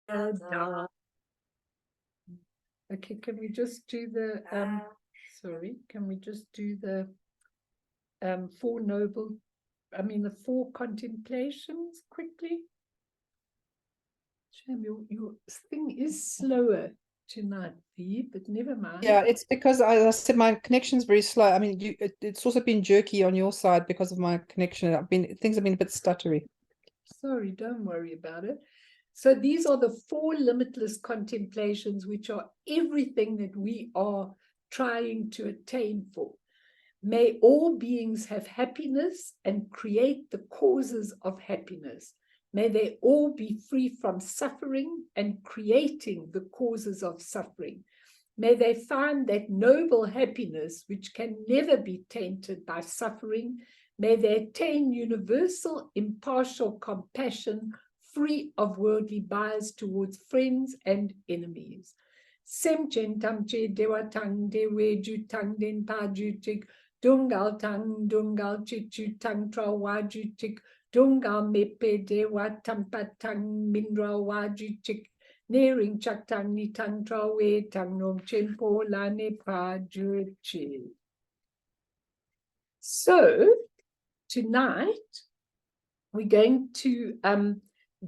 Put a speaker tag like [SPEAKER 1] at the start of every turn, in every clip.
[SPEAKER 1] Okay, can we just do the can we just do the the four contemplations quickly? Shame, your thing is slower tonight, Bea, but never mind.
[SPEAKER 2] Yeah, it's because I said my connection's very slow. I mean, it's also been jerky on your side because of my connection. Things have been a bit stuttery.
[SPEAKER 1] Sorry, don't worry about it. So these are the four limitless contemplations, which are everything that we are trying to attain for. May all beings have happiness and create the causes of happiness. May they all be free from suffering and creating the causes of suffering. May they find that noble happiness which can never be tainted by suffering. May they attain universal impartial compassion, free of worldly bias towards friends and enemies. Semchen tamche dewatang dewe jutang den pa jutik, dungal tang dungal chichu tang tra wajutik, dungal mepe dewa tampatang minra wajutik, Nering chak tang ni tang trawe tang nom chenpo la ne pa juchi. So tonight we're going to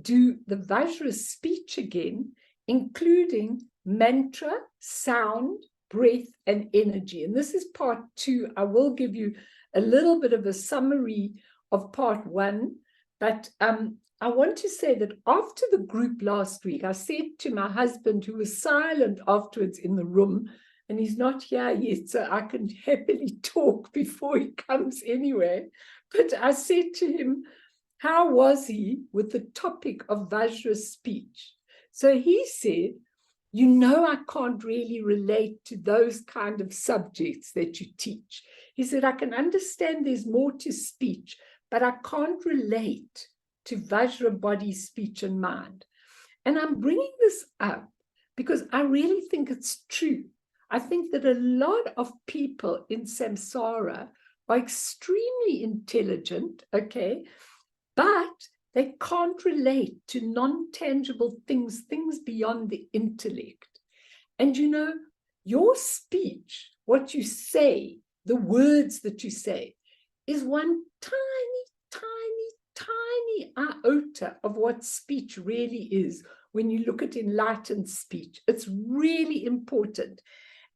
[SPEAKER 1] do the Vajra speech again, including mantra, sound, breath, and energy. And this is part 2. I will give you a little bit of a summary of part 1, but I want to say that after the group last week, I said to my husband, who was silent afterwards in the room, and he's not here yet, so I can happily talk before he comes anyway. But I said to him, how was he with the topic of Vajra speech? So he said, I can't really relate to those kind of subjects that you teach. He said, I can understand there's more to speech, but I can't relate to Vajra body, speech, and mind. And I'm bringing this up because I really think it's true. I think that a lot of people in samsara are extremely intelligent, okay, but they can't relate to non-tangible things beyond the intellect. And your speech, what you say, the words that you say, is one tiny iota of what speech really is when you look at enlightened speech. It's really important.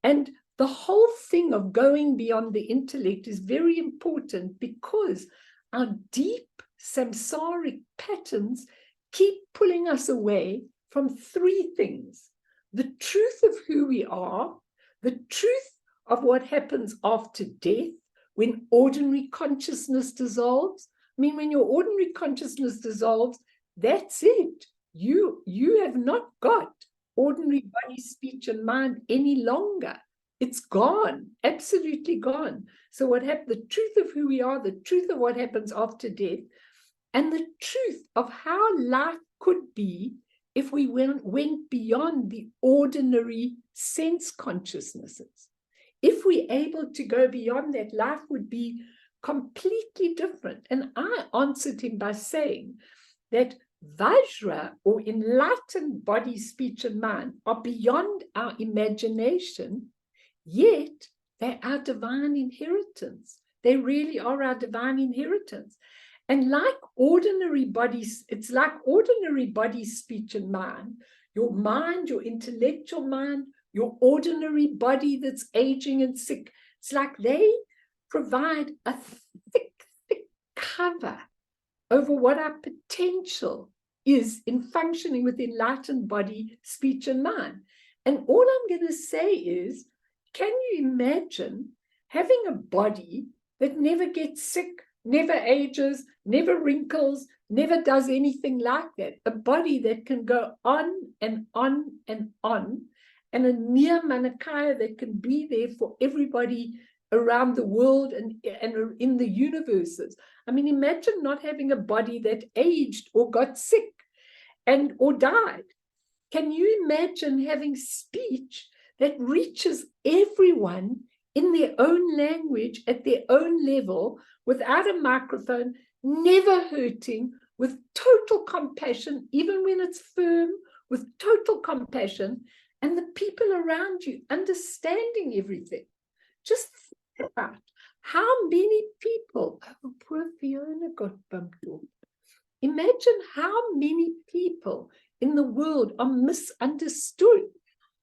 [SPEAKER 1] And the whole thing of going beyond the intellect is very important because our deep samsaric patterns keep pulling us away from 3 things: the truth of who we are, the truth of what happens after death when ordinary consciousness dissolves. I mean, when your ordinary consciousness dissolves, that's it. You have not got ordinary body, speech, and mind any longer. It's gone, absolutely gone. So what happened, the truth of who we are, the truth of what happens after death, and the truth of how life could be if we went beyond the ordinary sense consciousnesses. If we're able to go beyond that, life would be completely different. And I answered him by saying that Vajra, or enlightened body, speech, and mind, are beyond our imagination, yet they're our divine inheritance. They really are our divine inheritance. And like ordinary bodies, it's like ordinary body, speech, and mind, your intellectual mind, your ordinary body that's aging and sick, it's like they provide a thick cover over what our potential is in functioning with enlightened body, speech, and mind. And all I'm going to say is, can you imagine having a body that never gets sick, never ages, never wrinkles, never does anything like that? A body that can go on and on and on, and a near manakaya that can be there for everybody around the world and in the universes. I mean, imagine not having a body that aged or got sick or died. Can you imagine having speech that reaches everyone in their own language, at their own level, without a microphone, never hurting, with total compassion, even when it's firm, with total compassion, and the people around you understanding everything. Just think about how many people, oh, poor Fiona got bumped off. Imagine how many people in the world are misunderstood,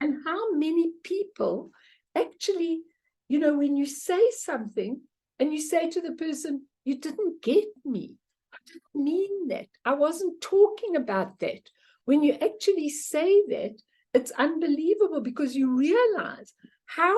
[SPEAKER 1] and how many people actually, when you say something and you say to the person, you didn't get me. I didn't mean that. I wasn't talking about that. When you actually say that, it's unbelievable, because you realize how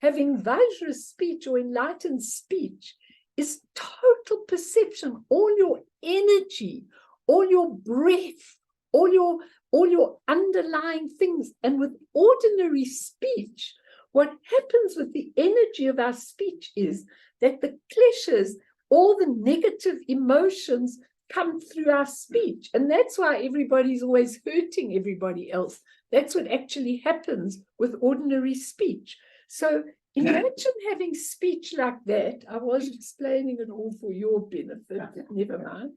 [SPEAKER 1] having Vajra speech or enlightened speech is total perception. All your energy, all your breath, all your underlying things. And with ordinary speech, what happens with the energy of our speech is that the clashes, all the negative emotions come through our speech. And that's why everybody's always hurting everybody else. That's what actually happens with ordinary speech. So imagine having speech like that. I was explaining it all for your benefit, never mind.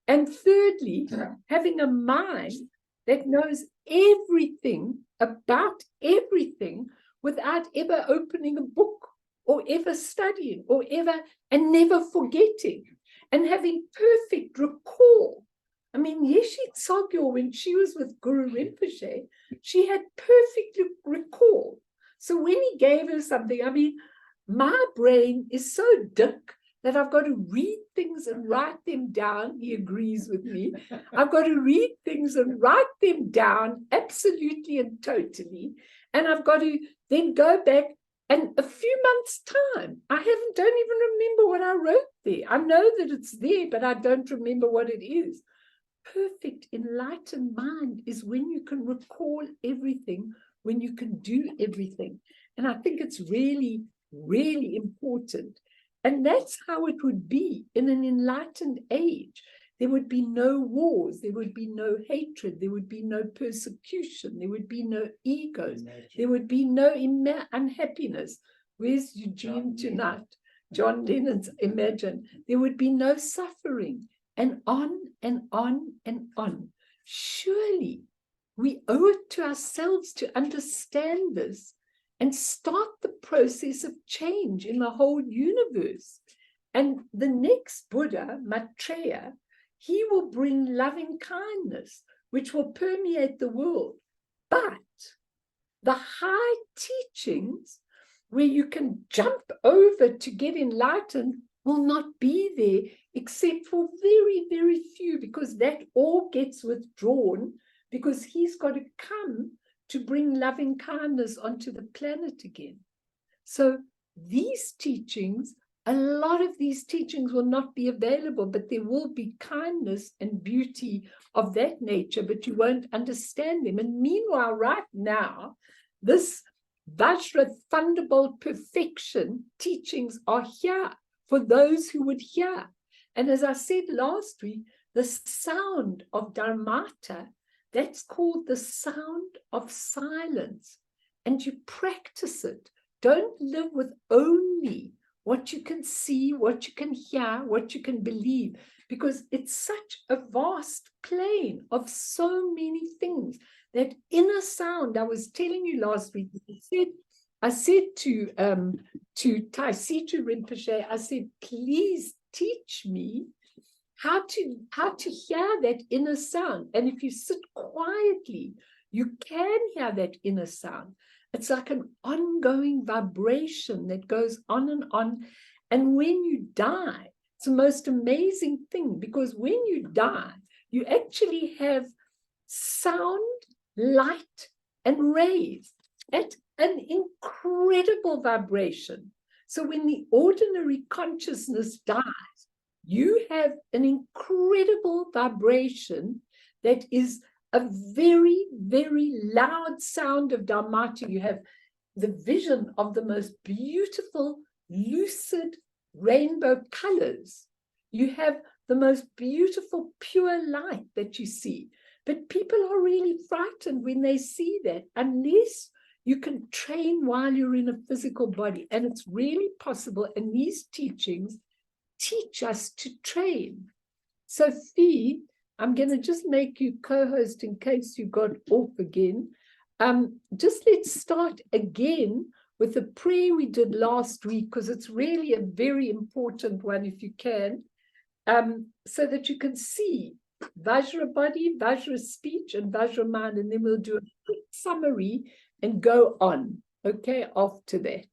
[SPEAKER 1] And thirdly, having a mind that knows everything about everything without ever opening a book or ever studying or ever, and never forgetting, and having perfect recall. I mean, Yeshe Tsogyo, when she was with Guru Rinpoche, she had perfect recall. So when he gave her something, I mean, my brain is so dick that I've got to read things and write them down. He agrees with me. I've got to read things and write them down absolutely and totally. And I've got to then go back, and a few months' time, don't even remember what I wrote there. I know that it's there, but I don't remember what it is. Perfect enlightened mind is when you can recall everything, when you can do everything. And I think it's really, really important. And that's how it would be in an enlightened age. There would be no wars, there would be no hatred, there would be no persecution, there would be no egos, there would be no unhappiness. Where's Eugene tonight? John Lennon's Imagine. There would be no suffering, and on and on and on. Surely we owe it to ourselves to understand this and start the process of change in the whole universe. And the next Buddha, Maitreya, he will bring loving kindness, which will permeate the world. But the high teachings, where you can jump over to get enlightened, will not be there except for very, very few, because that all gets withdrawn, because he's got to come to bring loving kindness onto the planet again. So these teachings, a lot of these teachings will not be available, but there will be kindness and beauty of that nature, but you won't understand them. And meanwhile, right now, this Vajra Thunderbolt perfection teachings are here for those who would hear. And as I said last week, the sound of Dharmata, that's called the sound of silence. And you practice it. Don't live with only what you can see, what you can hear, what you can believe, because it's such a vast plane of so many things. That inner sound, I was telling you last week, I said to Taisitu Rinpoche, I said, please teach me how to hear that inner sound. And if you sit quietly, you can hear that inner sound. It's like an ongoing vibration that goes on and on. And when you die, it's the most amazing thing, because when you die, you actually have sound, light, and rays at an incredible vibration. So when the ordinary consciousness dies, you have an incredible vibration that is a very, very loud sound of Dharmata. You have the vision of the most beautiful, lucid rainbow colors. You have the most beautiful, pure light that you see. But people are really frightened when they see that, unless you can train while you're in a physical body. And it's really possible. And these teachings teach us to train. So Fee, I'm going to just make you co-host in case you got off again. Just let's start again with the prayer we did last week, because it's really a very important one, if you can, so that you can see Vajra body, Vajra speech, and Vajra mind, and then we'll do a quick summary and go on, okay, after that.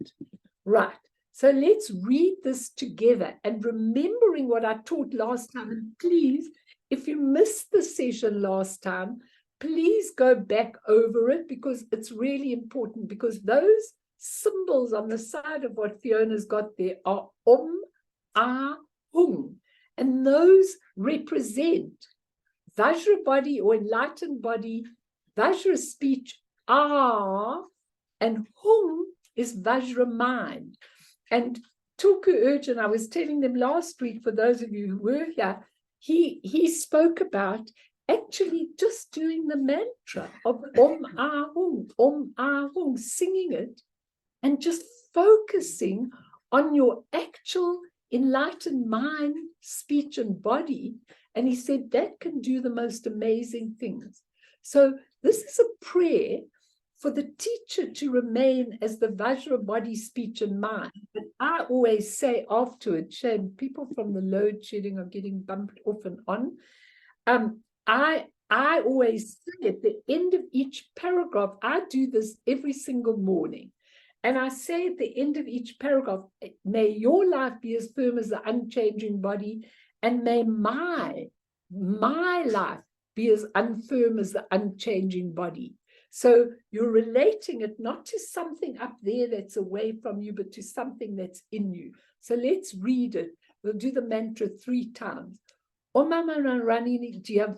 [SPEAKER 1] Right, so let's read this together, and remembering what I taught last time, and please, if you missed the session last time, please go back over it, because it's really important, because those symbols on the side of what Fiona's got there are Ah, Hung, and those represent Vajra body or enlightened body, Vajra speech, Ah, and Hung is Vajra mind. And Tulku Urjan, I was telling them last week, for those of you who were here, he spoke about actually just doing the mantra of Om Ah Hung, singing it, and just focusing on your actual enlightened mind, speech, and body. And he said that can do the most amazing things. So this is a prayer for the teacher to remain as the Vajra body, speech, and mind. But I always say afterwards, Shane, people from the load shedding are getting bumped off and on. I always say at the end of each paragraph, I do this every single morning. And I say at the end of each paragraph, may your life be as firm as the unchanging body, and may my life be as unfirm as the unchanging body. So you're relating it not to something up there that's away from you, but to something that's in you. So let's read it. We'll do the mantra 3 times. Om Mama Rani Jian,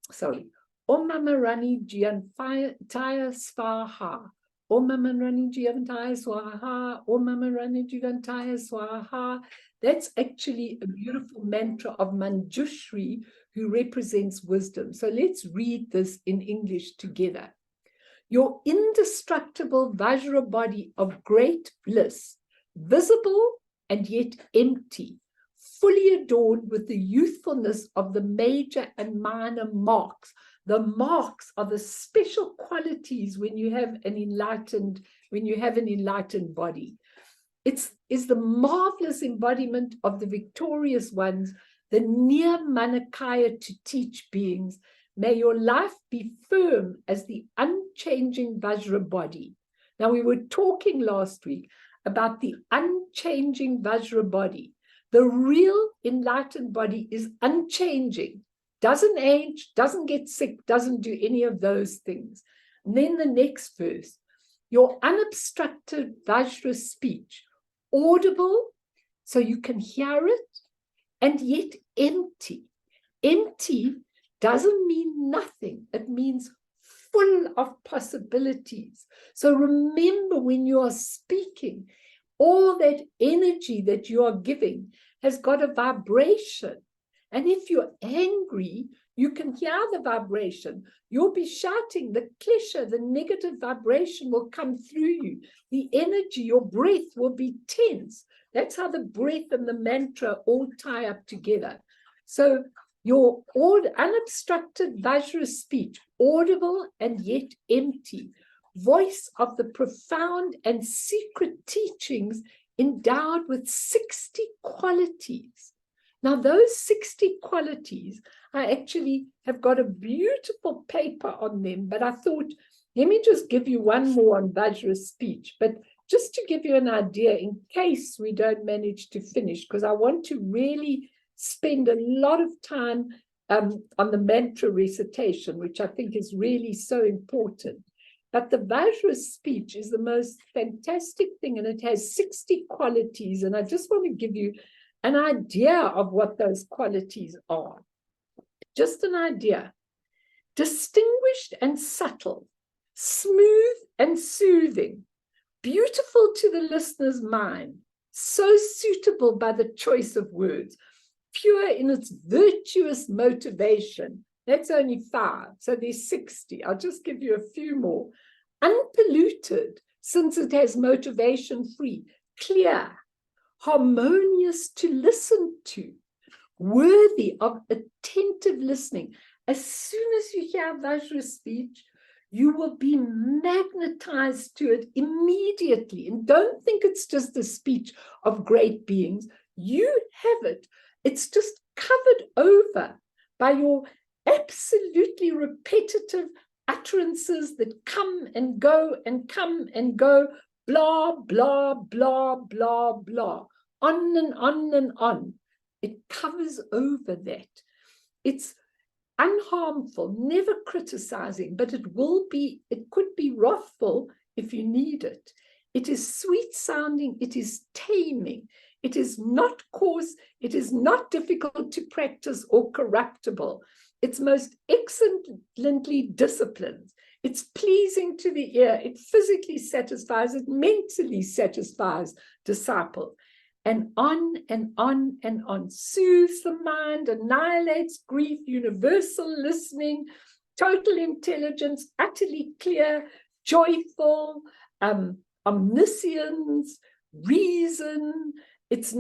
[SPEAKER 1] sorry. Om Mama Rani Jian Taya Swaha. Om Mama Rani Jian Taya Swaha. Om Mama Rani Jian Taya Swaha. That's actually a beautiful mantra of Manjushri, who represents wisdom. So let's read this in English together. Your indestructible Vajra body of great bliss, visible and yet empty, fully adorned with the youthfulness of the major and minor marks. The marks are the special qualities when you have an enlightened body. It is the marvelous embodiment of the victorious ones, the near Manakaya to teach beings. May your life be firm as the unchanging Vajra body. Now, we were talking last week about the unchanging Vajra body. The real enlightened body is unchanging, doesn't age, doesn't get sick, doesn't do any of those things. And then the next verse, your unobstructed Vajra speech, audible so you can hear it, and yet empty. Empty doesn't mean nothing. It means full of possibilities. So remember, when you are speaking, all that energy that you are giving has got a vibration. And if you're angry, you can hear the vibration. You'll be shouting, the klesha, the negative vibration will come through you. The energy, your breath will be tense. That's how the breath and the mantra all tie up together. So your unobstructed Vajra speech, audible and yet empty, voice of the profound and secret teachings endowed with 60 qualities. Now, those 60 qualities, I actually have got a beautiful paper on them, but I thought, let me just give you one more on Vajra speech, but just to give you an idea in case we don't manage to finish, because I want to really spend a lot of time on the mantra recitation, which I think is really so important. But the Vajra speech is the most fantastic thing, and it has 60 qualities, and I just want to give you an idea of what those qualities are. Just an idea. Distinguished and subtle, smooth and soothing, beautiful to the listener's mind, so suitable by the choice of words, pure in its virtuous motivation. That's only 5, so there's 60. I'll just give you a few more. Unpolluted, since it has motivation free, clear, harmonious to listen to, worthy of attentive listening, As soon as you hear Vajra speech, you will be magnetized to it immediately. And don't think it's just a speech of great beings. You have it. It's just covered over by your absolutely repetitive utterances that come and go and come and go, blah, blah, blah, blah, blah, on and on and on. It covers over that. It's unharmful, never criticizing, but it could be wrathful if you need it. It is sweet sounding, it is taming, it is not coarse, it is not difficult to practice or corruptible. It's most excellently disciplined. It's pleasing to the ear. It physically satisfies, it mentally satisfies disciples. And on and on and on. Soothes the mind, annihilates grief, universal listening, total intelligence, utterly clear, joyful, omniscience, reason. It's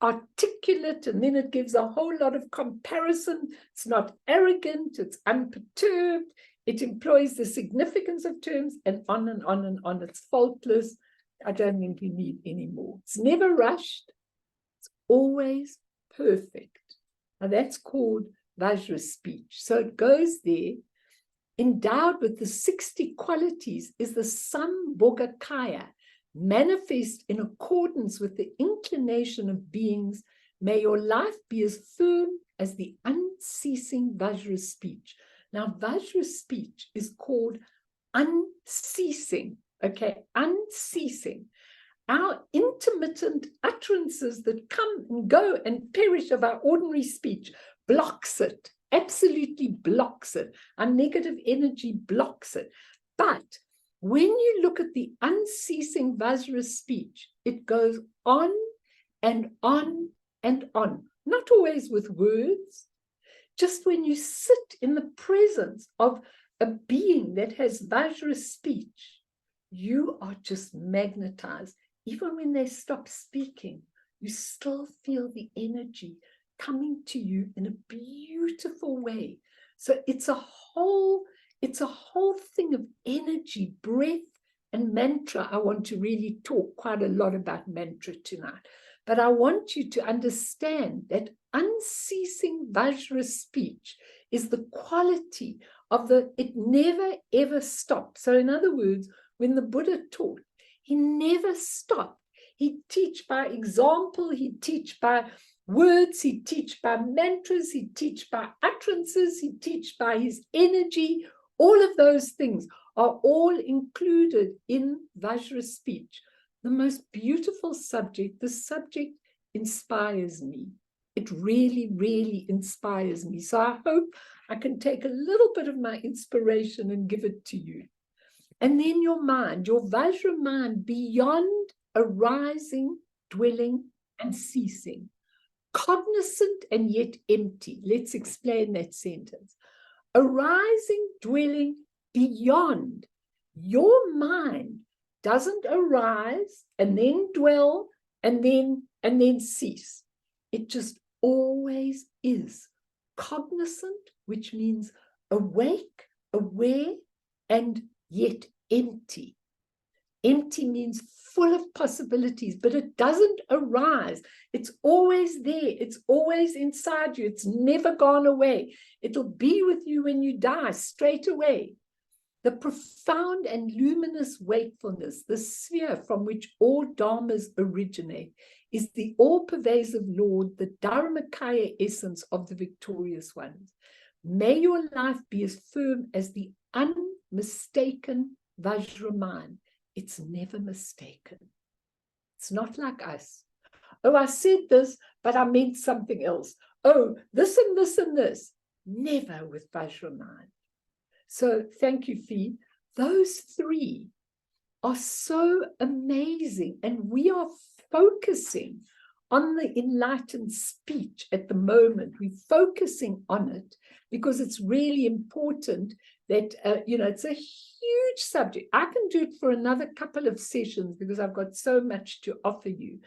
[SPEAKER 1] articulate, and then it gives a whole lot of comparison. It's not arrogant, it's unperturbed. It employs the significance of terms, and on and on and on. It's faultless. I don't think you need any more. It's never rushed. It's always perfect. Now that's called Vajra speech. So it goes there. Endowed with the 60 qualities is the Sambhogakaya, manifest in accordance with the inclination of beings. May your life be as firm as the unceasing Vajra speech. Now, Vajra speech is called unceasing. Okay, unceasing. Our intermittent utterances that come and go and perish of our ordinary speech blocks it, absolutely blocks it. Our negative energy blocks it. But when you look at the unceasing Vajra speech, it goes on and on and on, not always with words. Just when you sit in the presence of a being that has Vajra speech, you are just magnetized. Even when they stop speaking, you still feel the energy coming to you in a beautiful way. So it's a whole thing of energy, breath, and mantra. I want to really talk quite a lot about mantra tonight. But I want you to understand that unceasing Vajra speech is the quality of it never ever stops. So in other words, when the Buddha taught, he never stopped. He'd teach by example, he'd teach by words, he'd teach by mantras, he'd teach by utterances, he'd teach by his energy. All of those things are all included in Vajra speech. The most beautiful subject. The subject inspires me. It really, really inspires me. So I hope I can take a little bit of my inspiration and give it to you. And then your mind, your Vajra mind, beyond arising, dwelling, and ceasing, cognizant and yet empty. Let's explain that sentence. Arising, dwelling, beyond. Your mind doesn't arise and then dwell and then cease. It just always is. Cognizant, which means awake, aware, and yet empty. Empty means full of possibilities, but it doesn't arise. It's always there. It's always inside you. It's never gone away. It'll be with you when you die, straight away. The profound and luminous wakefulness, the sphere from which all dharmas originate, is the all-pervasive Lord, the Dharmakaya essence of the victorious ones. May your life be as firm as the unmistaken Vajra mind. It's never mistaken. It's not like us. Oh, I said this, but I meant something else. Oh, this and this and this. Never with Vajra mind. So thank you, Fee. Those three are so amazing, and we are focusing on the enlightened speech at the moment. We're focusing on it because it's really important that, it's a huge subject. I can do it for another couple of sessions because I've got so much to offer you.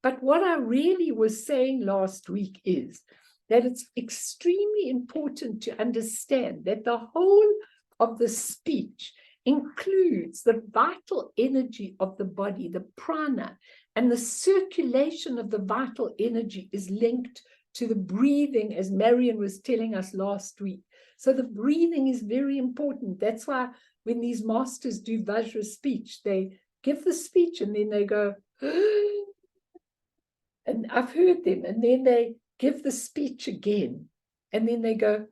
[SPEAKER 1] But what I really was saying last week is that it's extremely important to understand that the whole of the speech includes the vital energy of the body, the prana, and the circulation of the vital energy is linked to the breathing, as Marion was telling us last week. So the breathing is very important. That's why when these masters do Vajra speech, they give the speech and then they go, and I've heard them, and then they give the speech again. And then they go,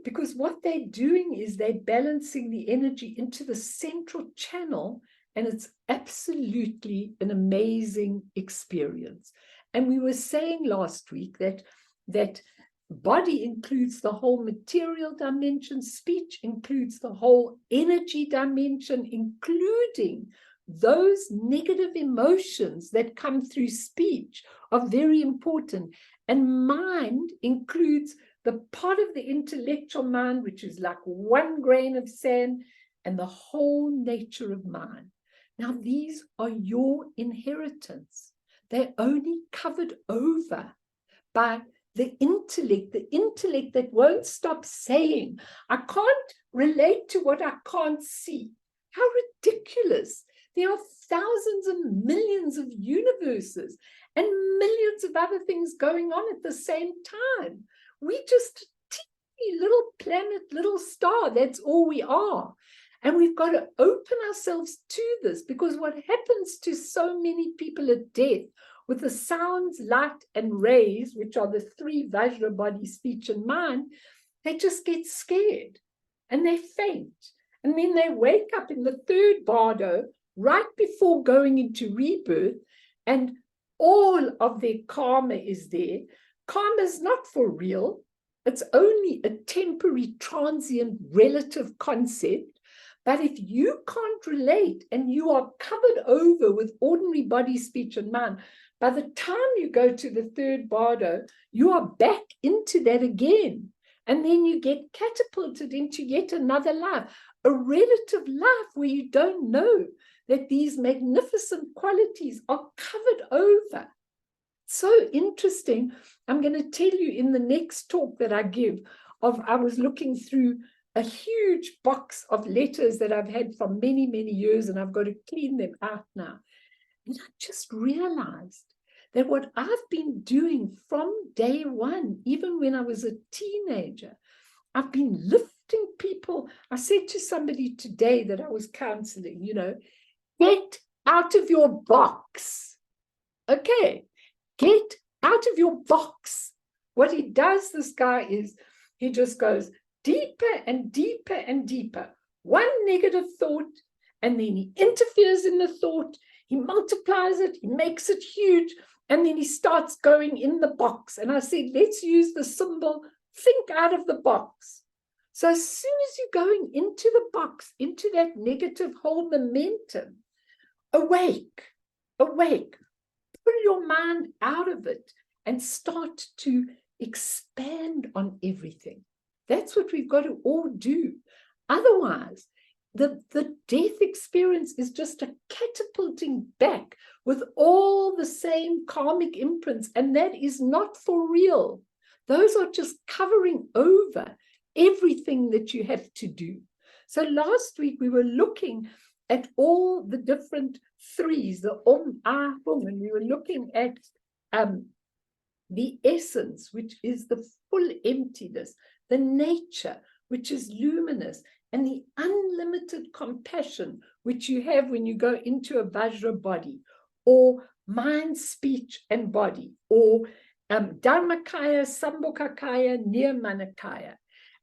[SPEAKER 1] because what they're doing is they're balancing the energy into the central channel, and it's absolutely an amazing experience. And we were saying last week that body includes the whole material dimension, speech includes the whole energy dimension, including those negative emotions that come through speech are very important. And mind includes the part of the intellectual mind, which is like one grain of sand, and the whole nature of mind. Now, these are your inheritance. They're only covered over by the intellect that won't stop saying, I can't relate to what I can't see. How ridiculous. There are thousands and millions of universes and millions of other things going on at the same time. We just a teeny little planet, little star. That's all we are. And we've got to open ourselves to this, because what happens to so many people at death with the sounds, light, and rays, which are the three Vajra: body, speech, and mind, they just get scared and they faint. And then they wake up in the third bardo right before going into rebirth, and all of their karma is there. Karma is not for real. It's only a temporary, transient, relative concept. But if you can't relate and you are covered over with ordinary body, speech, and mind, by the time you go to the third bardo, you are back into that again. And then you get catapulted into yet another life, a relative life where you don't know that these magnificent qualities are covered over. So interesting. I'm going to tell you in the next talk that I give I was looking through a huge box of letters that I've had for many, many years, and I've got to clean them out now. And I just realized that what I've been doing from day one, even when I was a teenager, I've been lifting people. I said to somebody today that I was counseling, get out of your box. Okay, get out of your box. What he does, this guy, is he just goes deeper and deeper and deeper. One negative thought, and then he interferes in the thought. He multiplies it, he makes it huge, and then he starts going in the box. And I said, let's use the symbol, think out of the box. So as soon as you're going into the box, into that negative whole momentum, awake, pull your mind out of it and start to expand on everything. That's what we've got to all do. Otherwise, the death experience is just a catapulting back with all the same karmic imprints, and that is not for real. Those are just covering over everything that you have to do. So last week we were looking at all the different threes, the ah, hum, and we were looking at the essence, which is the full emptiness, the nature, which is luminous, and the unlimited compassion, which you have when you go into a Vajra body, or mind, speech, and body, or Dharmakaya, Sambhogakaya, Nirmanakaya.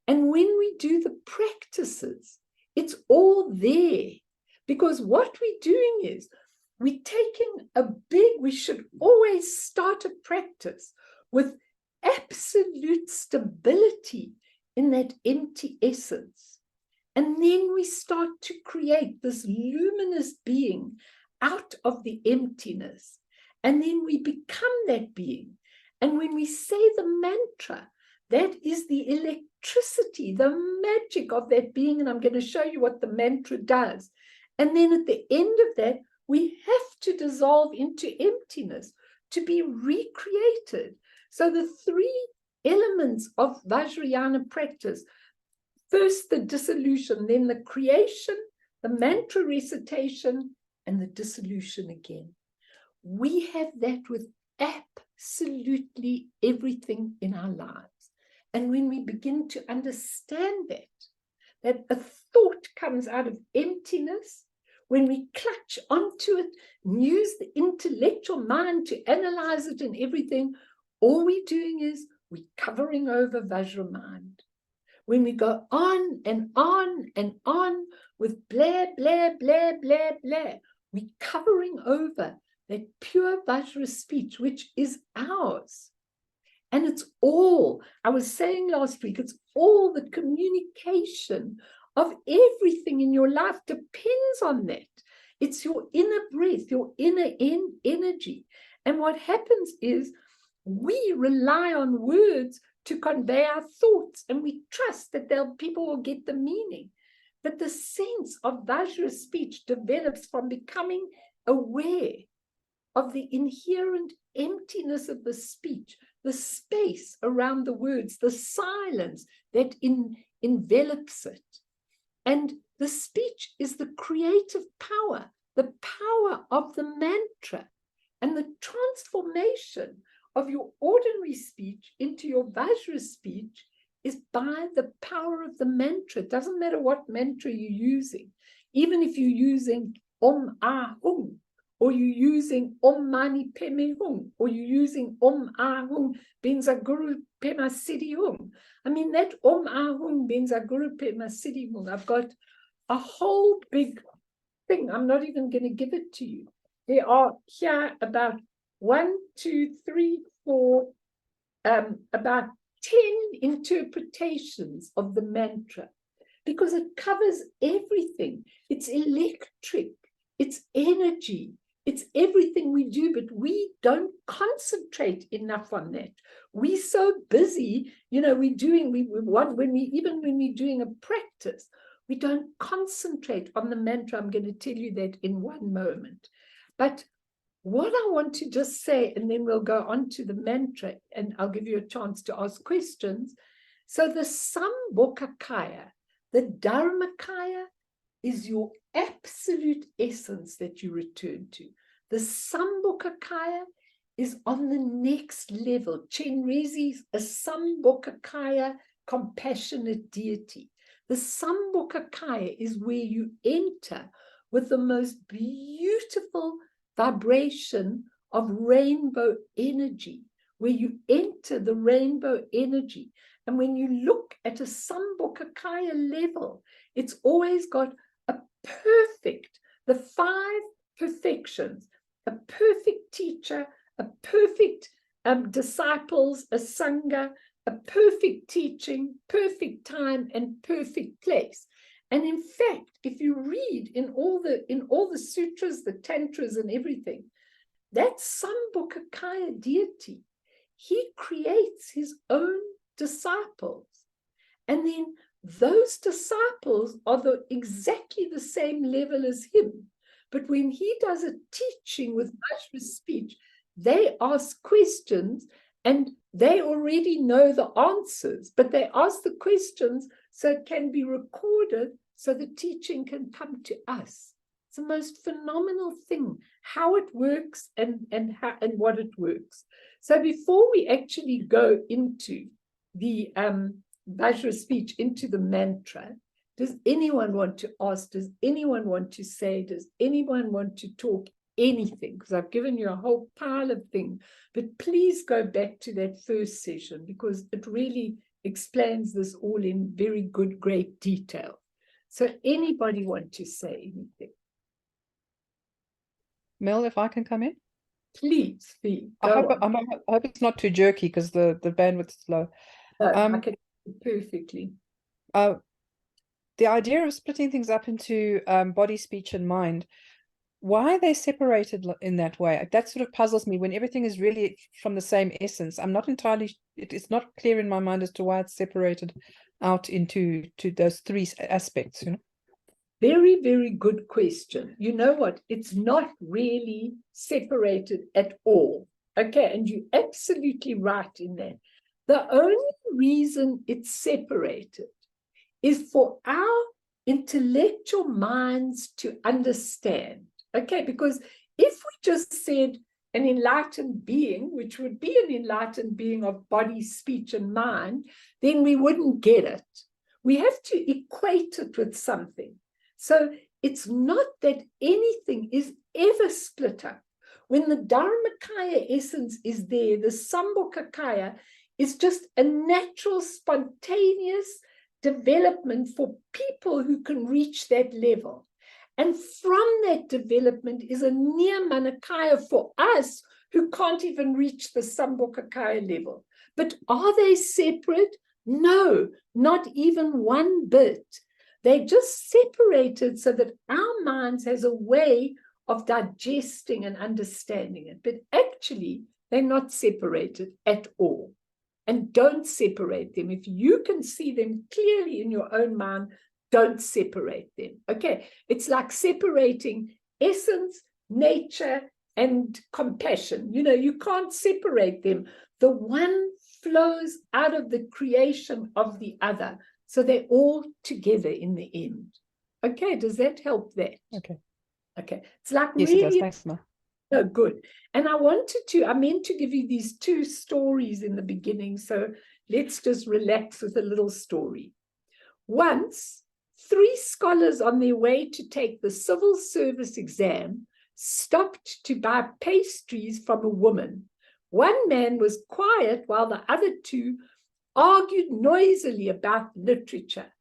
[SPEAKER 1] And when we do the practices, it's all there. Because what we're doing is, we're taking we should always start a practice with absolute stability in that empty essence. And then we start to create this luminous being out of the emptiness. And then we become that being. And when we say the mantra, that is the electricity, the magic of that being. And I'm going to show you what the mantra does. And then at the end of that, we have to dissolve into emptiness to be recreated. So the three elements of Vajrayana practice. First the dissolution, then the creation, the mantra recitation, and the dissolution again. We have that with absolutely everything in our lives. And when we begin to understand that a thought comes out of emptiness, when we clutch onto it and use the intellectual mind to analyze it and everything, all we're doing is we're covering over Vajra mind. When we go on and on and on with blah, blah, blah, blah, blah, we're covering over that pure Vajra speech, which is ours. And it's all, I was saying last week, it's all the communication of everything in your life depends on that. It's your inner breath, your inner energy. And what happens is we rely on words to convey our thoughts, and we trust that people will get the meaning. But the sense of Vajra speech develops from becoming aware of the inherent emptiness of the speech, the space around the words, the silence that envelops it. And the speech is the creative power, the power of the mantra, and the transformation of your ordinary speech into your Vajra speech is by the power of the mantra. It doesn't matter what mantra you're using. Even if you're using Om Ah Hum, or you're using Om Mani Padme Hum, or you're using Om Ah Hum Benza Guru Pema Siddhi Hum. I mean, that Om Ah Hum Benza Guru Pema Siddhi Hum, I've got a whole big thing. I'm not even going to give it to you. There are here about 1, 2, 3, 4, about 10 interpretations of the mantra, because it covers everything. It's electric, it's energy, it's everything we do, but we don't concentrate enough on that. We're so busy, when we're doing a practice, we don't concentrate on the mantra. I'm going to tell you that in one moment. But what I want to just say, and then we'll go on to the mantra, and I'll give you a chance to ask questions. So the Sambhogakaya, the Dharmakaya, is your absolute essence that you return to. The Sambhogakaya is on the next level. Chenrezi's a Sambhogakaya, compassionate deity. The Sambhogakaya is where you enter with the most beautiful vibration of rainbow energy, where you enter the rainbow energy. And when you look at a Sambhogakaya level, it's always got the 5 perfections, a perfect teacher, a perfect disciples, a sangha, a perfect teaching, perfect time, and perfect place. And in fact, if you read in all the sutras, the tantras, and everything, that Sambhogakaya deity, he creates his own disciples, and then those disciples are exactly the same level as him. But when he does a teaching with Vajra speech, they ask questions and they already know the answers, but they ask the questions so it can be recorded, so the teaching can come to us. It's the most phenomenal thing, how it works and what it works. So before we actually go into the Vajra speech, into the mantra, does anyone want to ask? Does anyone want to say? Does anyone want to talk anything? Because I've given you a whole pile of things, but please go back to that first session, because it really explains this all in very good, great detail. So anybody want to say anything?
[SPEAKER 2] Mel, if I can come in?
[SPEAKER 1] Please, Fee,
[SPEAKER 2] I hope it's not too jerky, because the bandwidth's low.
[SPEAKER 1] I can perfectly.
[SPEAKER 2] The idea of splitting things up into body, speech, and mind, why are they separated in that way? That sort of puzzles me, when everything is really from the same essence. I'm not entirely, it's not clear in my mind as to why it's separated out into those 3 aspects,
[SPEAKER 1] Very, very good question. You know what? It's not really separated at all. Okay, and you're absolutely right in that. The only reason it's separated is for our intellectual minds to understand. Okay, because if we just said an enlightened being, which would be an enlightened being of body, speech, and mind, then we wouldn't get it. We have to equate it with something. So it's not that anything is ever split up. When the Dharmakaya essence is there, the Sambhogakaya is just a natural, spontaneous development for people who can reach that level. And from that development is a Nirmanakaya for us who can't even reach the Sambhogakaya level. But are they separate? No, not even one bit. They just separated so that our minds has a way of digesting and understanding it. But actually, they're not separated at all. And don't separate them. If you can see them clearly in your own mind, don't separate them. Okay, it's like separating essence, nature, and compassion. You know, you can't separate them. The one flows out of the creation of the other. So they're all together in the end. Okay, does that help that?
[SPEAKER 2] Okay.
[SPEAKER 1] Okay, it's like
[SPEAKER 2] Yes,
[SPEAKER 1] really.
[SPEAKER 2] it does. Thanks, Ma.
[SPEAKER 1] Oh, good. And I meant to give you these two stories in the beginning. So let's just relax with a little story. Once, 3 scholars on their way to take the civil service exam stopped to buy pastries from a woman. One man was quiet while the other 2 argued noisily about literature.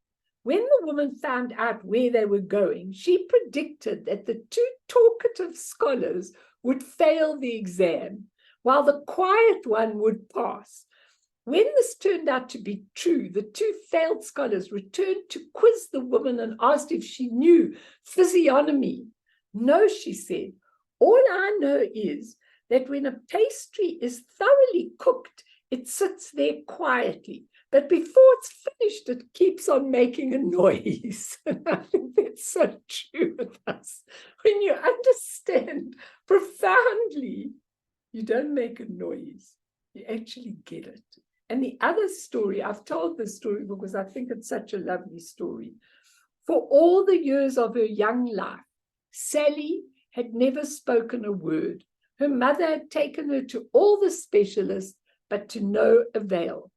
[SPEAKER 1] When the woman found out where they were going, she predicted that the 2 talkative scholars would fail the exam, while the quiet one would pass. When this turned out to be true, the 2 failed scholars returned to quiz the woman and asked if she knew physiognomy. No, she said. All I know is that when a pastry is thoroughly cooked, it sits there quietly. But before it's finished, it keeps on making a noise. And I think that's so true with us. When you understand profoundly, you don't make a noise. You actually get it. And the other story, I've told this story because I think it's such a lovely story. For all the years of her young life, Sally had never spoken a word. Her mother had taken her to all the specialists, but to no avail.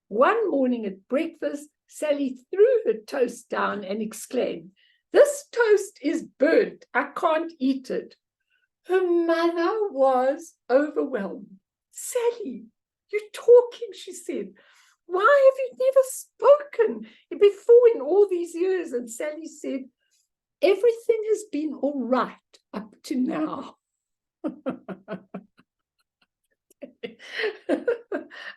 [SPEAKER 1] One morning at breakfast, Sally threw her toast down and exclaimed, "This toast is burnt. I can't eat it." Her mother was overwhelmed. "Sally, you're talking," she said. "Why have you never spoken before in all these years?" And Sally said, "Everything has been all right up to now."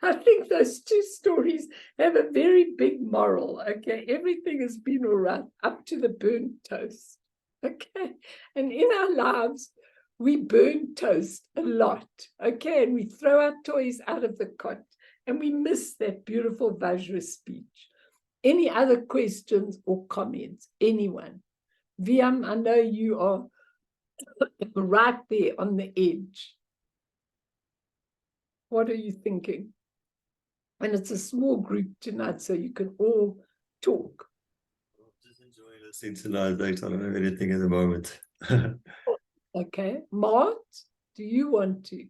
[SPEAKER 1] I think those 2 stories have a very big moral. Okay, everything has been all right up to the burnt toast. Okay, and in our lives, we burn toast a lot. Okay, and we throw our toys out of the cot, and we miss that beautiful Vajra speech. Any other questions or comments? Anyone? Viam, I know you are right there on the edge. What are you thinking? And it's a small group tonight, so you can all talk.
[SPEAKER 3] I'm just enjoying listening tonight. I don't know anything at the moment.
[SPEAKER 1] Okay. Mart, do you want to?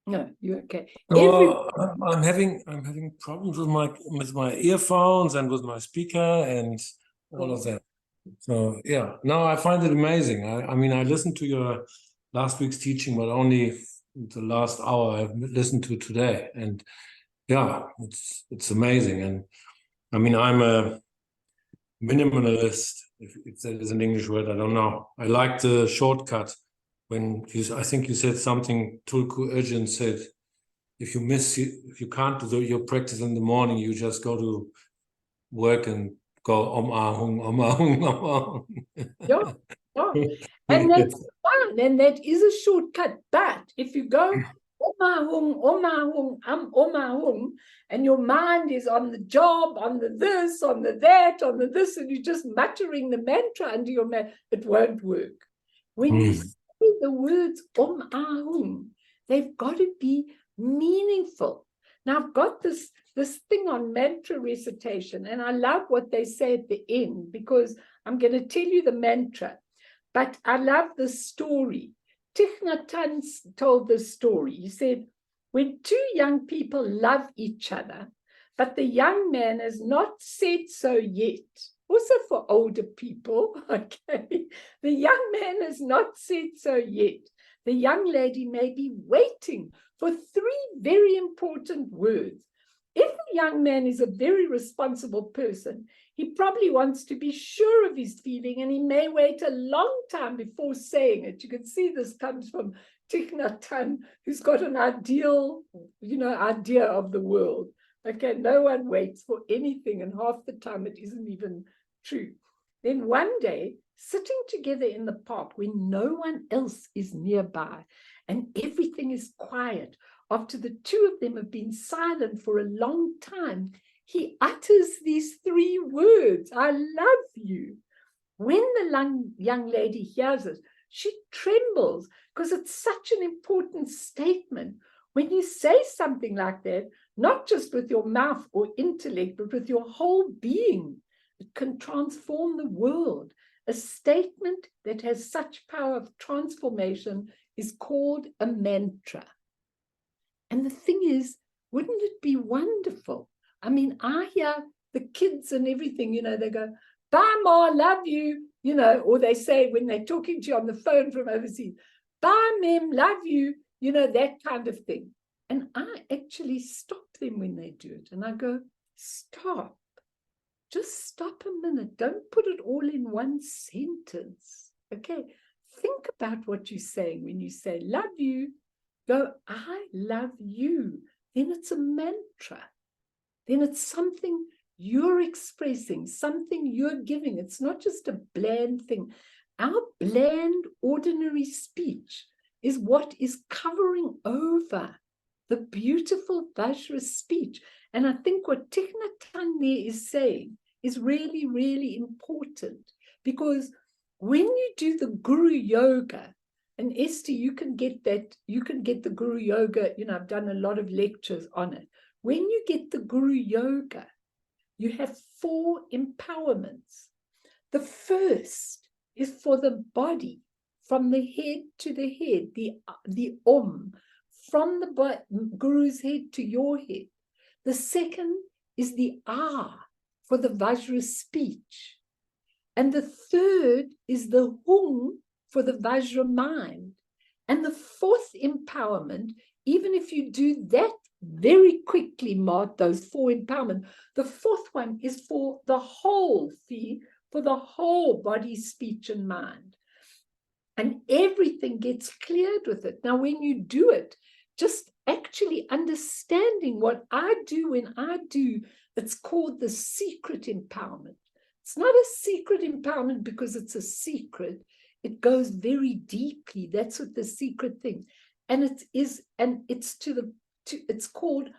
[SPEAKER 1] No, you're okay.
[SPEAKER 4] Well, I'm having problems with my earphones and with my speaker and all of that. So yeah, no, I find it amazing. I mean, I listened to your last week's teaching, but only the last hour I've listened to today, and yeah, it's amazing. And I mean, I'm a minimalist, if that is an English word, I don't know. I like the shortcut. I think you said something. Tulku Urgent said, if you can't do your practice in the morning, you just go to work and go ahung, ahung.
[SPEAKER 1] Yeah, yeah. And that's fine, and that is a shortcut. But if you go omahung, and your mind is on the job, on the this, on the that, on the this, and you're just muttering the mantra under your it won't work. When you the words ahum, they've got to be meaningful. Now I've got this thing on mantra recitation, and I love what they say at the end, because I'm going to tell you the mantra, but I love the story. Thich Nhat Hanh told this story. He said, when two young people love each other, but the young man has not said so yet, also for older people, okay, the young man has not said so yet, the young lady may be waiting for 3 very important words. If the young man is a very responsible person, he probably wants to be sure of his feeling, and he may wait a long time before saying it. You can see this comes from Thich Nhat Hanh, who's got an ideal, idea of the world. Okay, no one waits for anything, and half the time it isn't even true. Then one day, sitting together in the park when no one else is nearby and everything is quiet, after the two of them have been silent for a long time, he utters these 3 words, I love you. When the young lady hears it, she trembles, because it's such an important statement. When you say something like that, not just with your mouth or intellect, but with your whole being, it can transform the world. A statement that has such power of transformation is called a mantra. And the thing is, wouldn't it be wonderful? I mean, I hear the kids and everything, they go, bye, Ma, love you, or they say when they're talking to you on the phone from overseas, bye, Mem, love you, that kind of thing. And I actually stop them when they do it. And I go, stop. Just stop a minute. Don't put it all in one sentence. Okay. Think about what you're saying. When you say love you, go, I love you. Then it's a mantra. Then it's something you're expressing, something you're giving. It's not just a bland thing. Our bland, ordinary speech is what is covering over the beautiful Vajra speech. And I think what Thich Nhat Hanh there is saying is really, really important, because when you do the Guru Yoga, and Esther, you can get the Guru Yoga, I've done a lot of lectures on it. When you get the Guru Yoga, you have 4 empowerments. The first is for the body, from the head to the head, the from the Guru's head to your head. The second is the for the Vajra speech. And the third is the hung for the Vajra mind. And the 4th empowerment, even if you do that very quickly, Mart, those 4 empowerment, the 4th one is for the whole, for the whole body, speech, and mind. And everything gets cleared with it. Now, when you do it, just actually understanding what I do when I do, it's called the secret empowerment. It's not a secret empowerment because it's a secret. It goes very deeply. That's what the secret thing. And it's called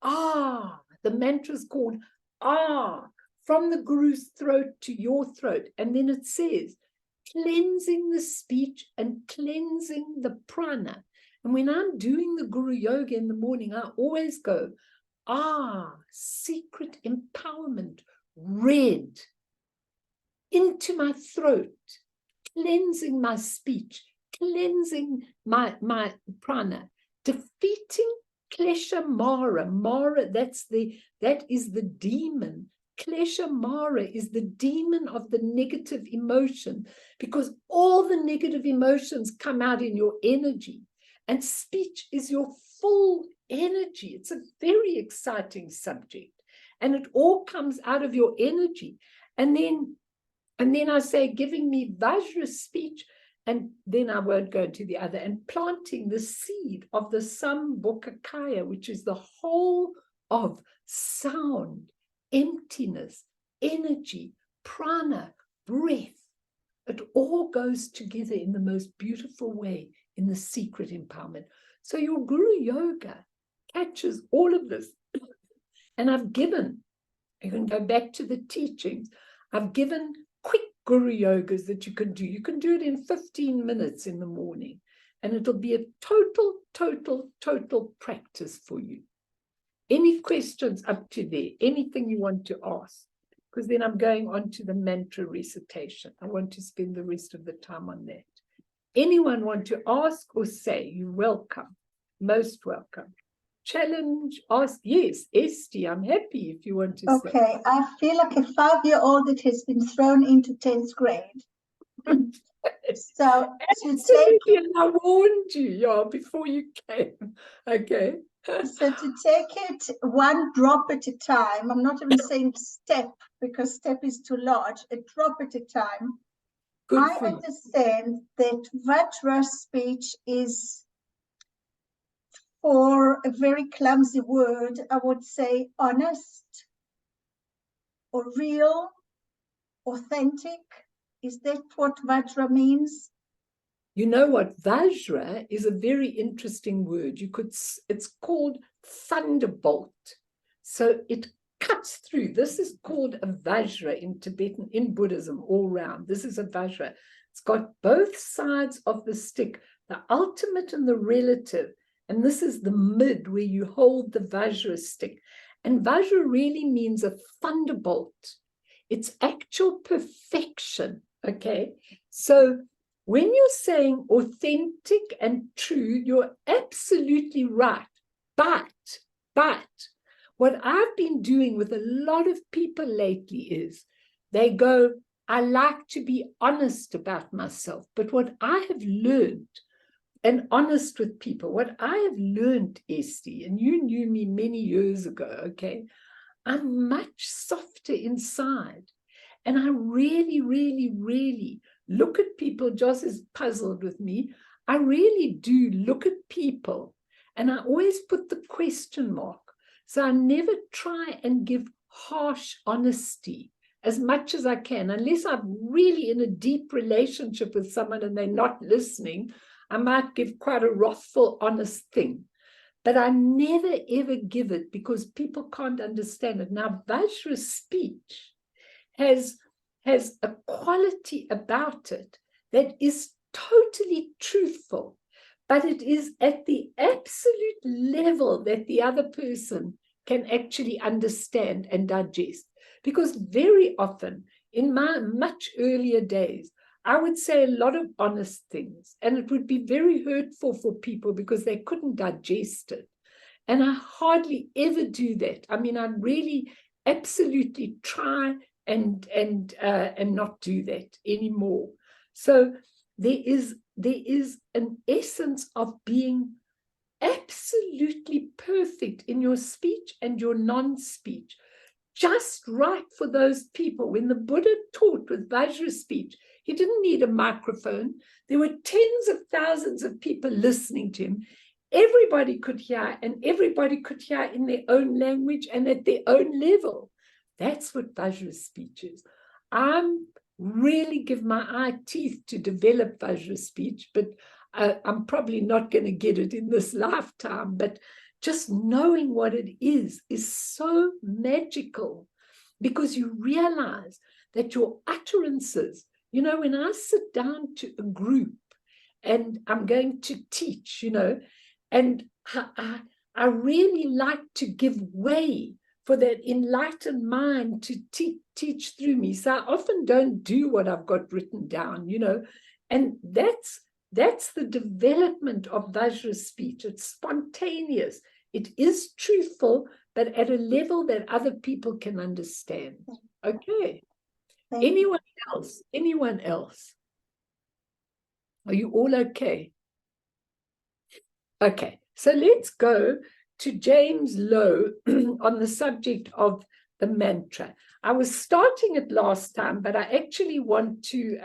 [SPEAKER 1] the mantra is called from the Guru's throat to your throat. And then it says, cleansing the speech and cleansing the prana. And when I'm doing the Guru Yoga in the morning, I always go, secret empowerment, red, into my throat, cleansing my speech, cleansing my prana, defeating Klesha Mara. Mara, that is the demon. Klesha Mara is the demon of the negative emotion, because all the negative emotions come out in your energy, and speech is your full energy. It's a very exciting subject, and it all comes out of your energy. And then I say, giving me Vajra speech, and then I won't go into the other, and planting the seed of the Sambhokakaya, which is the whole of sound, emptiness, energy, prana, breath. It all goes together in the most beautiful way in the secret empowerment. So your Guru Yoga catches all of this. And you can go back to the teachings, I've given quick guru yogas that you can do. You can do it in 15 minutes in the morning, and it'll be a total practice for you. Any questions up to there? Anything you want to ask? Because then I'm going on to the mantra recitation. I want to spend the rest of the time on that. Anyone want to ask or say? You're welcome. Most welcome. Challenge, ask. Yes, Esty, I'm happy if you want to say.
[SPEAKER 5] Okay, I feel like a 5-year-old that has been thrown into 10th grade. So to take
[SPEAKER 1] Absolutely, and I warned you, yeah, before you came. Okay.
[SPEAKER 5] So to take it one drop at a time, I'm not even saying step because step is too large, a drop at a time.
[SPEAKER 1] Good
[SPEAKER 5] I
[SPEAKER 1] for you.
[SPEAKER 5] understand that Vajra speech is, for a very clumsy word, I would say honest or real, authentic. Is that what Vajra means?
[SPEAKER 1] You know what? Vajra is a very interesting word. It's called thunderbolt. So it cuts through. This is called a Vajra in Tibetan, in Buddhism, all round. This is a Vajra. It's got both sides of the stick, the ultimate and the relative. And this is the mid where you hold the Vajra stick. And Vajra really means a thunderbolt. It's actual perfection. Okay. So when you're saying authentic and true, you're absolutely right. But what I've been doing with a lot of people lately is they go, I like to be honest about myself. But what I have learned, and honest with people, what I have learned, Esty, and you knew me many years ago, okay, I'm much softer inside. And I really look at people. Joss is puzzled with me. I really do look at people, and I always put the question mark. So I never try and give harsh honesty as much as I can, unless I'm really in a deep relationship with someone and they're not listening. I might give quite a wrathful, honest thing. But I never, ever give it because people can't understand it. Now, Vajra speech has a quality about it that is totally truthful, but it is at the absolute level that the other person can actually understand and digest. Because very often, in my much earlier days, I would say a lot of honest things, and it would be very hurtful for people because they couldn't digest it. And I hardly ever do that. I mean, I really absolutely try and not do that anymore. So there is an essence of being absolutely perfect in your speech and your non-speech, just right for those people. When the Buddha taught with Vajra speech, he didn't need a microphone. There were tens of thousands of people listening to him. Everybody could hear, and everybody could hear in their own language and at their own level. That's what Vajra speech is. I'm really give my eye teeth to develop Vajra speech, but I'm probably not going to get it in this lifetime. But just knowing what it is so magical, because you realize that your utterances, you know, when I sit down to a group and I'm going to teach, you know, and I really like to give way for that enlightened mind to teach through me. So I often don't do what I've got written down, you know, and that's the development of Vajra speech. It's spontaneous. It is truthful, but at a level that other people can understand. Okay. Anyone else? Anyone else? Are you all okay? Okay. So let's go to James Lowe on the subject of the mantra. I was starting it last time, but I actually want to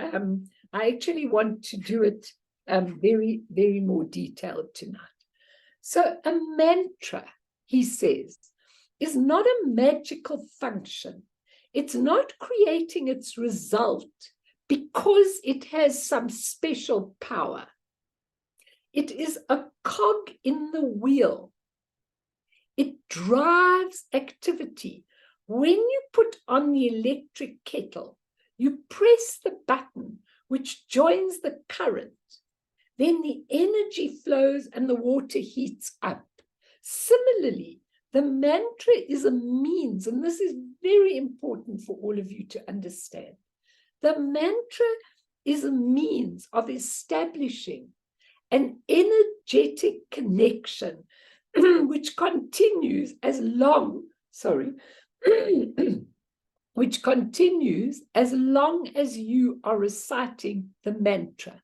[SPEAKER 1] do it very, very more detailed tonight. So a mantra, he says, is not a magical function. It's not creating its result because it has some special power. It is a cog in the wheel. It drives activity. When you put on the electric kettle, You press the button which joins the current. Then the energy flows and the water heats up. Similarly, the mantra is a means, and this is very important for all of you to understand. The mantra is a means of establishing an energetic connection which continues as long, which continues as long as you are reciting the mantra.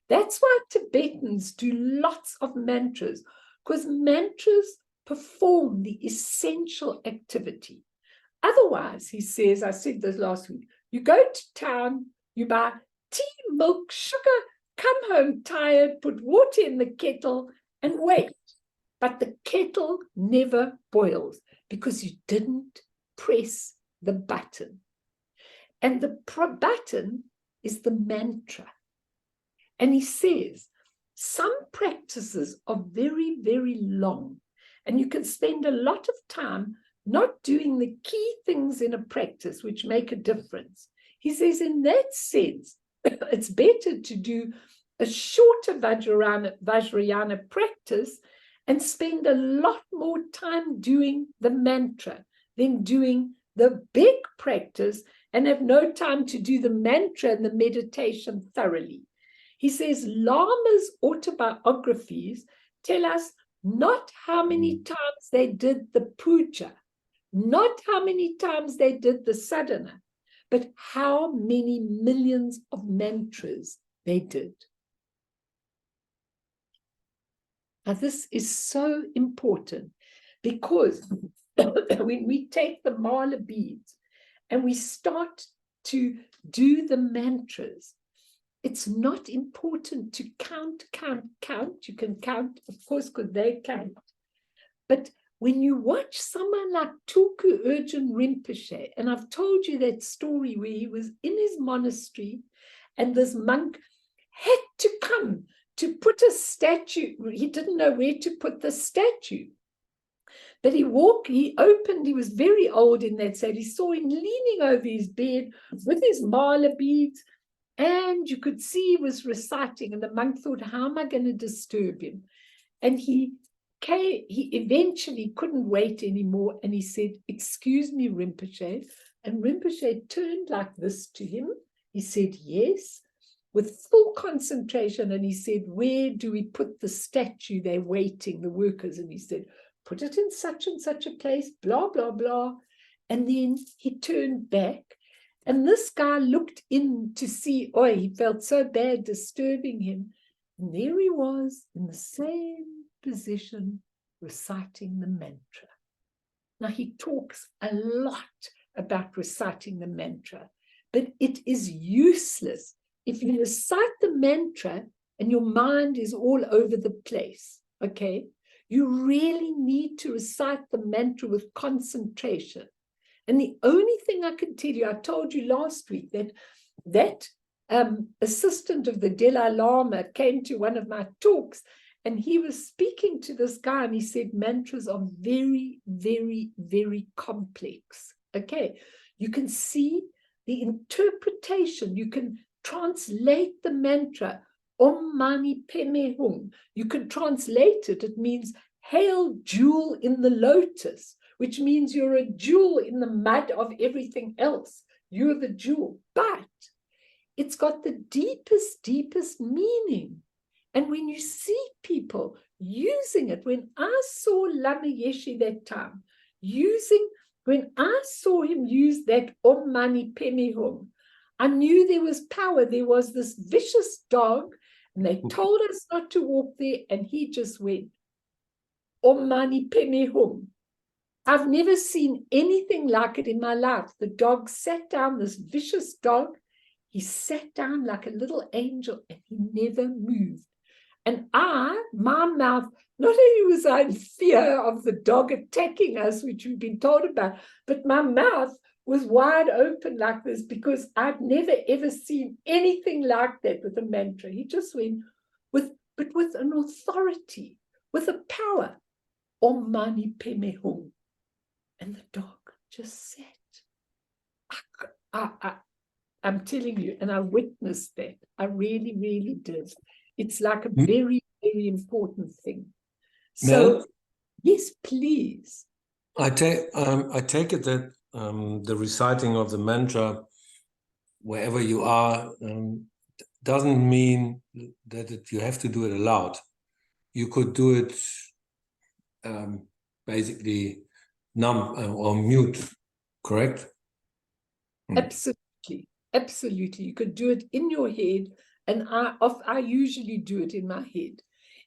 [SPEAKER 1] That's why Tibetans do lots of mantras, because mantras perform the essential activity. Otherwise, he says, I said this last week, you go to town, you buy tea, milk, sugar, come home tired, put water in the kettle and wait. But the kettle never boils because you didn't press the button. And the button is the mantra. And he says, some practices are very, very long, and you can spend a lot of time not doing the key things in a practice which make a difference. He says, in that sense, it's better to do a shorter Vajrayana practice and spend a lot more time doing the mantra than doing the big practice and have no time to do the mantra and the meditation thoroughly. He says Lama's autobiographies tell us not how many times they did the puja, not how many times they did the sadhana, but how many millions of mantras they did. Now, this is so important because when we take the mala beads and we start to do the mantras, it's not important to count. You can count, of course, because they count. But when you watch someone like Tulku Urgyen Rinpoche, and I've told you that story where he was in his monastery and this monk had to come to put a statue. He didn't know where to put the statue. But he opened, he was very old in that state. He saw him leaning over his bed with his mala beads, and you could see he was reciting. And the monk thought, how am I going to disturb him? And he eventually couldn't wait anymore. And he said, excuse me, Rinpoche. And Rinpoche turned like this to him. He said, yes, with full concentration. And he said, where do we put the statue? They're waiting, the workers. And he said, put it in such and such a place, blah, blah, blah. And then he turned back. And this guy looked in to see, he felt so bad disturbing him. And there he was in the same position, reciting the mantra. Now, he talks a lot about reciting the mantra, but it is useless if you recite the mantra and your mind is all over the place, okay? You really need to recite the mantra with concentration. And the only thing I can tell you, I told you last week that assistant of the Dalai Lama came to one of my talks, and he was speaking to this guy, and he said mantras are very, very, very complex. Okay, you can see the interpretation. You can translate the mantra, Om Mani Padme Hum. You can translate it. It means, hail jewel in the lotus, which means you're a jewel in the mud of everything else. You're the jewel. But it's got the deepest, deepest meaning. And when you see people using it, when I saw Lama Yeshe that time, when I saw him use that Om Mani Padme Hum, I knew there was power. There was this vicious dog, and they told us not to walk there, and he just went, Om Mani Padme Hum. I've never seen anything like it in my life. The dog sat down, this vicious dog. He sat down like a little angel, and he never moved. And my mouth, not only was I in fear of the dog attacking us, which we've been told about, but my mouth was wide open like this because I'd never, ever seen anything like that with a mantra. He just went with an authority, with a power. Om Mani Padme Hum. And the dog just sat. I I'm telling you, and I witnessed that. I really, really did. It's like a very, very important thing. So, yes, please.
[SPEAKER 4] I take it that the reciting of the mantra, wherever you are, doesn't mean that you have to do it aloud. You could do it basically numb or mute, correct?
[SPEAKER 1] Absolutely, absolutely. You could do it in your head, and I usually do it in my head.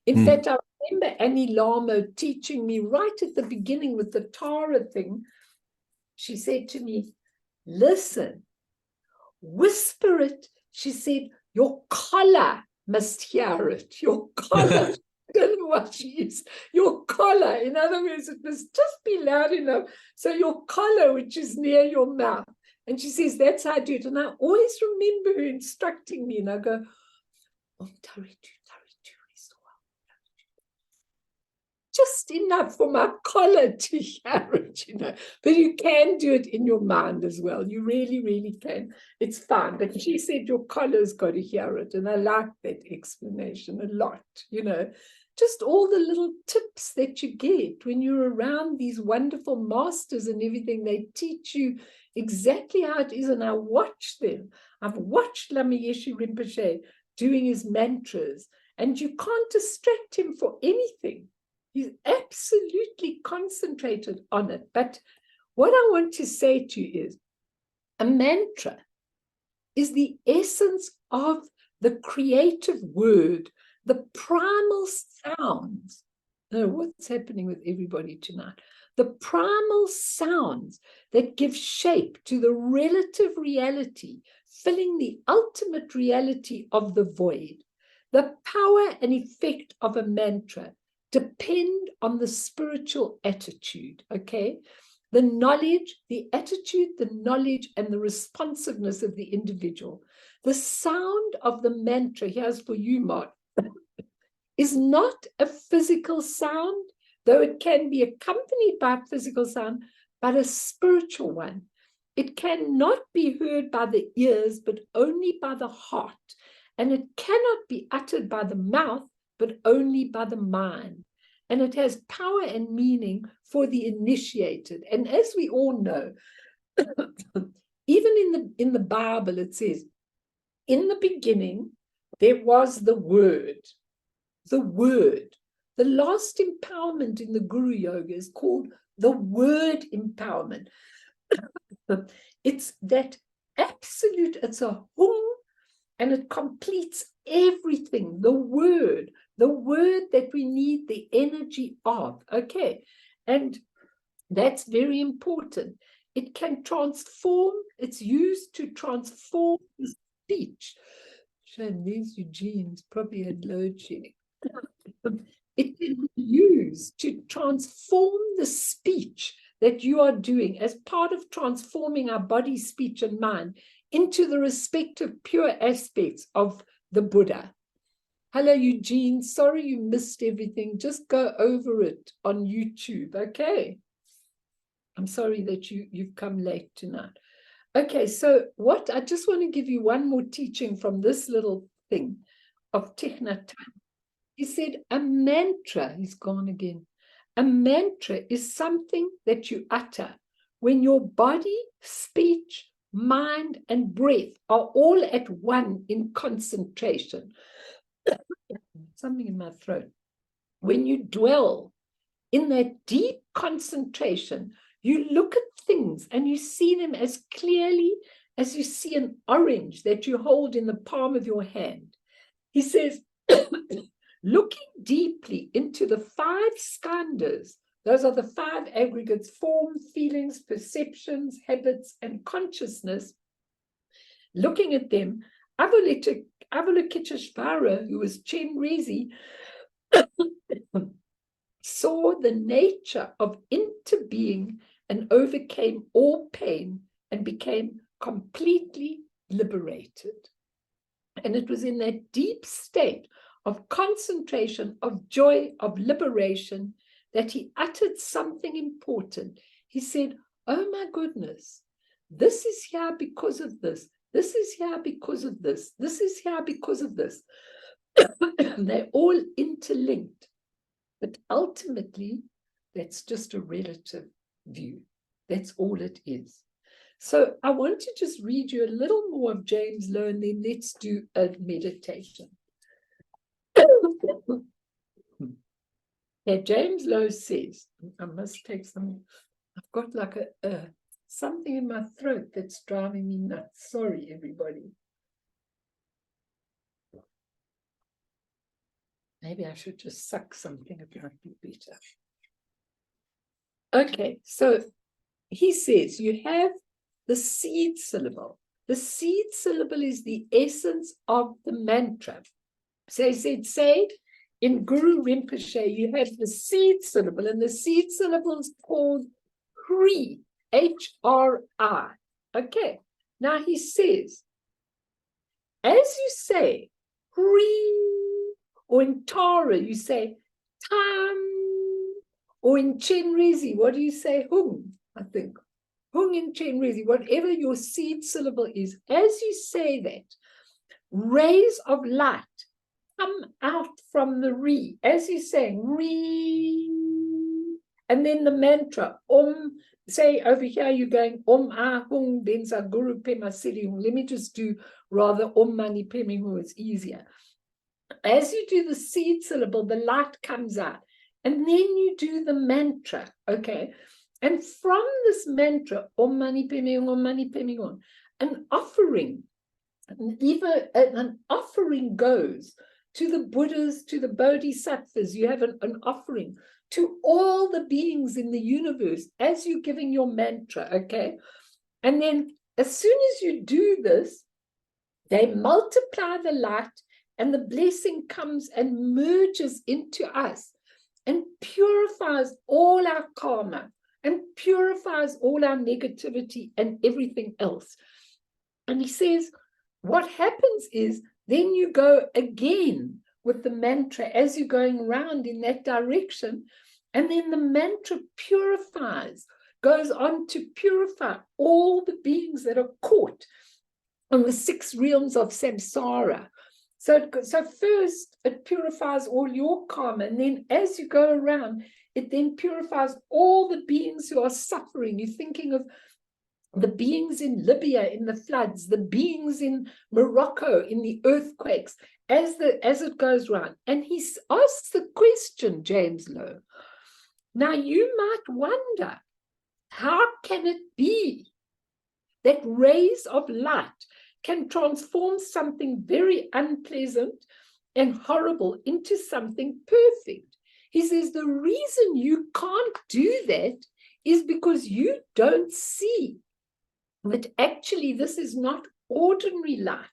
[SPEAKER 1] In fact, I remember Annie Lamo teaching me right at the beginning with the Tara thing. She said to me, listen, whisper it. She said, your collar must hear it. Your collar. I don't know what she used. Your collar. In other words, it must just be loud enough. So your collar, which is near your mouth. And she says, that's how I do it. And I always remember her instructing me. And I go, oh, Taritu, is just enough for my collar to hear it, you know. But you can do it in your mind as well. You really, really can. It's fine. But she said your collar's got to hear it. And I like that explanation a lot, you know. Just all the little tips that you get when you're around these wonderful masters and everything. They teach you exactly how it is. And I watch them. I've watched Lama Yeshe Rinpoche doing his mantras. And you can't distract him for anything. He's absolutely concentrated on it. But what I want to say to you is a mantra is the essence of the creative word, the primal sounds. No, what's happening with everybody tonight? The primal sounds that give shape to the relative reality, filling the ultimate reality of the void. The power and effect of a mantra depend on the spiritual attitude, okay? The knowledge, the attitude, the knowledge, and the responsiveness of the individual. The sound of the mantra, here's for you, Mark, is not a physical sound, though it can be accompanied by a physical sound, but a spiritual one. It cannot be heard by the ears, but only by the heart. And it cannot be uttered by the mouth, but only by the mind. And it has power and meaning for the initiated. And as we all know, even in the Bible, it says, in the beginning, there was the Word. The Word. The last empowerment in the Guru Yoga is called the Word empowerment. It's that absolute, it's a hum, and it completes everything. The word that we need the energy of. Okay. And that's very important. It can transform, it's used to transform the speech. Shame, these Eugenes probably had load shedding. It can be used to transform the speech that you are doing as part of transforming our body, speech, and mind into the respective pure aspects of the Buddha. Hello, Eugene. Sorry you missed everything. Just go over it on YouTube, okay? I'm sorry that you've come late tonight. Okay, so what I just want to give you one more teaching from this little thing of Thich Nhat Hanh. He said, a mantra, he's gone again. A mantra is something that you utter when your body, speech, mind, and breath are all at one in concentration. Something in my throat. When you dwell in that deep concentration, you look at things and you see them as clearly as you see an orange that you hold in the palm of your hand. He says, looking deeply into the 5 skandhas, those are the 5 aggregates: form, feelings, perceptions, habits, and consciousness. Looking at them, Avalokiteshvara, who was Chen Rezi, saw the nature of interbeing and overcame all pain and became completely liberated. And it was in that deep state of concentration, of joy, of liberation, that he uttered something important. He said, oh my goodness, this is here because of this. This is here because of this. This is here because of this. They're all interlinked. But ultimately, that's just a relative view. That's all it is. So I want to just read you a little more of James Lowe, and then let's do a meditation. James Lowe says, I must take some, I've got like something in my throat that's driving me nuts. Sorry, everybody. Maybe I should just suck something, it might be better. Okay, so he says you have the seed syllable. The seed syllable is the essence of the mantra. So he said, say, in Guru Rinpoche, you have the seed syllable, and the seed syllable is called Hri, H-R-I. Okay, now he says, as you say Hri, or in Tara, you say Tam, or in Chenrezi, what do you say? Hung, I think. Hung in Chenrezi, whatever your seed syllable is, as you say that, rays of light come out from the Ri, as he's saying, Ri, and then the mantra, say over here you're going, Ahung Benza Guru Pema Siddhi Hung. Let me just do rather Mani Pemi Hung, it's easier. As you do the seed syllable, the light comes out, and then you do the mantra, okay? And from this mantra, Mani Pemi Hung, Mani Pemi Hung, an offering, even an offering goes to the Buddhas, to the Bodhisattvas. You have an offering to all the beings in the universe as you're giving your mantra, okay? And then as soon as you do this, they multiply the light, and the blessing comes and merges into us and purifies all our karma and purifies all our negativity and everything else. And he says, what happens is then you go again with the mantra as you're going around in that direction, and then the mantra purifies, goes on to purify all the beings that are caught on the 6 realms of samsara. So first it purifies all your karma, and then as you go around, it then purifies all the beings who are suffering. You're thinking of the beings in Libya in the floods, the beings in Morocco in the earthquakes, as it goes round. And he asks the question, James Lowe, now you might wonder, how can it be that rays of light can transform something very unpleasant and horrible into something perfect? He says the reason you can't do that is because you don't see that actually this is not ordinary light.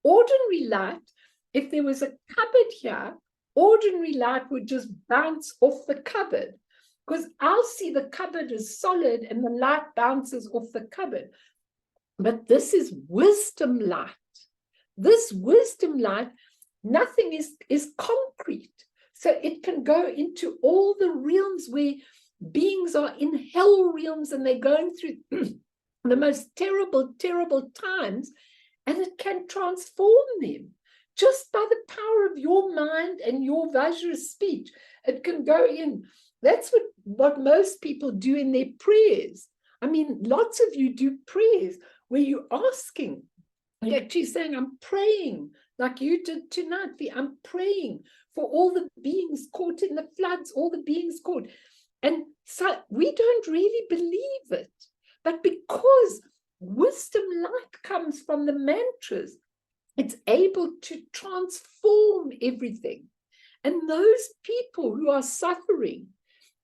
[SPEAKER 1] Ordinary light, if there was a cupboard here, ordinary light would just bounce off the cupboard, because I'll see the cupboard is solid and the light bounces off the cupboard. But this is wisdom light. This wisdom light, nothing is concrete. So it can go into all the realms where beings are in hell realms and they're going through the most terrible, terrible times, and it can transform them just by the power of your mind and your Vajra speech. It can go in. That's what most people do in their prayers. I mean, lots of you do prayers where you're asking, you're actually saying, I'm praying, like you did tonight. I'm praying for all the beings caught in the floods, all the beings caught. And so we don't really believe it. But because wisdom light comes from the mantras, it's able to transform everything. And those people who are suffering,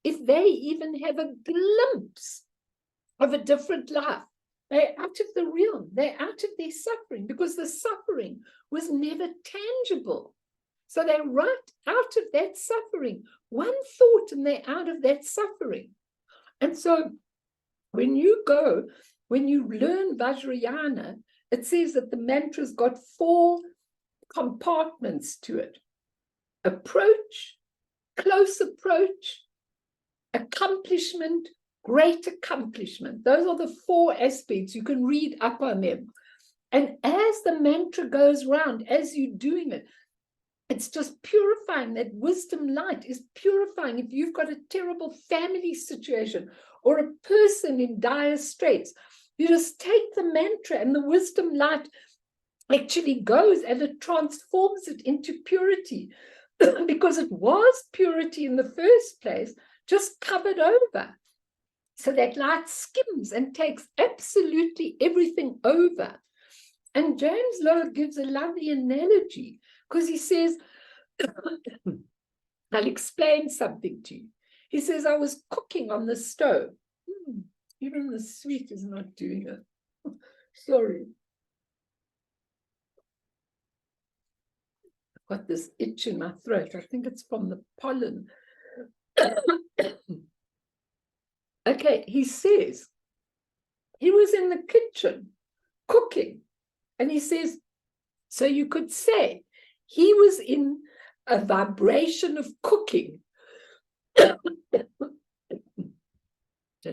[SPEAKER 1] if they even have a glimpse of a different life, they're out of the realm, they're out of their suffering, because the suffering was never tangible. So they're right out of that suffering. One thought and they're out of that suffering. And so when you learn Vajrayana, it says that the mantra's got 4 compartments to it. Approach, close approach, accomplishment, great accomplishment. Those are the 4 aspects. You can read up on them. And as the mantra goes round, as you're doing it, it's just purifying. That wisdom light is purifying. If you've got a terrible family situation or a person in dire straits, you just take the mantra and the wisdom light actually goes and it transforms it into purity because it was purity in the first place, just covered over. So that light skims and takes absolutely everything over. And James Lowe gives a lovely analogy because he says, I'll explain something to you. He says, I was cooking on the stove. Even the sweet is not doing it. Sorry. I've got this itch in my throat. I think it's from the pollen. Okay, he says, he was in the kitchen cooking. And he says, so you could say he was in a vibration of cooking. Don't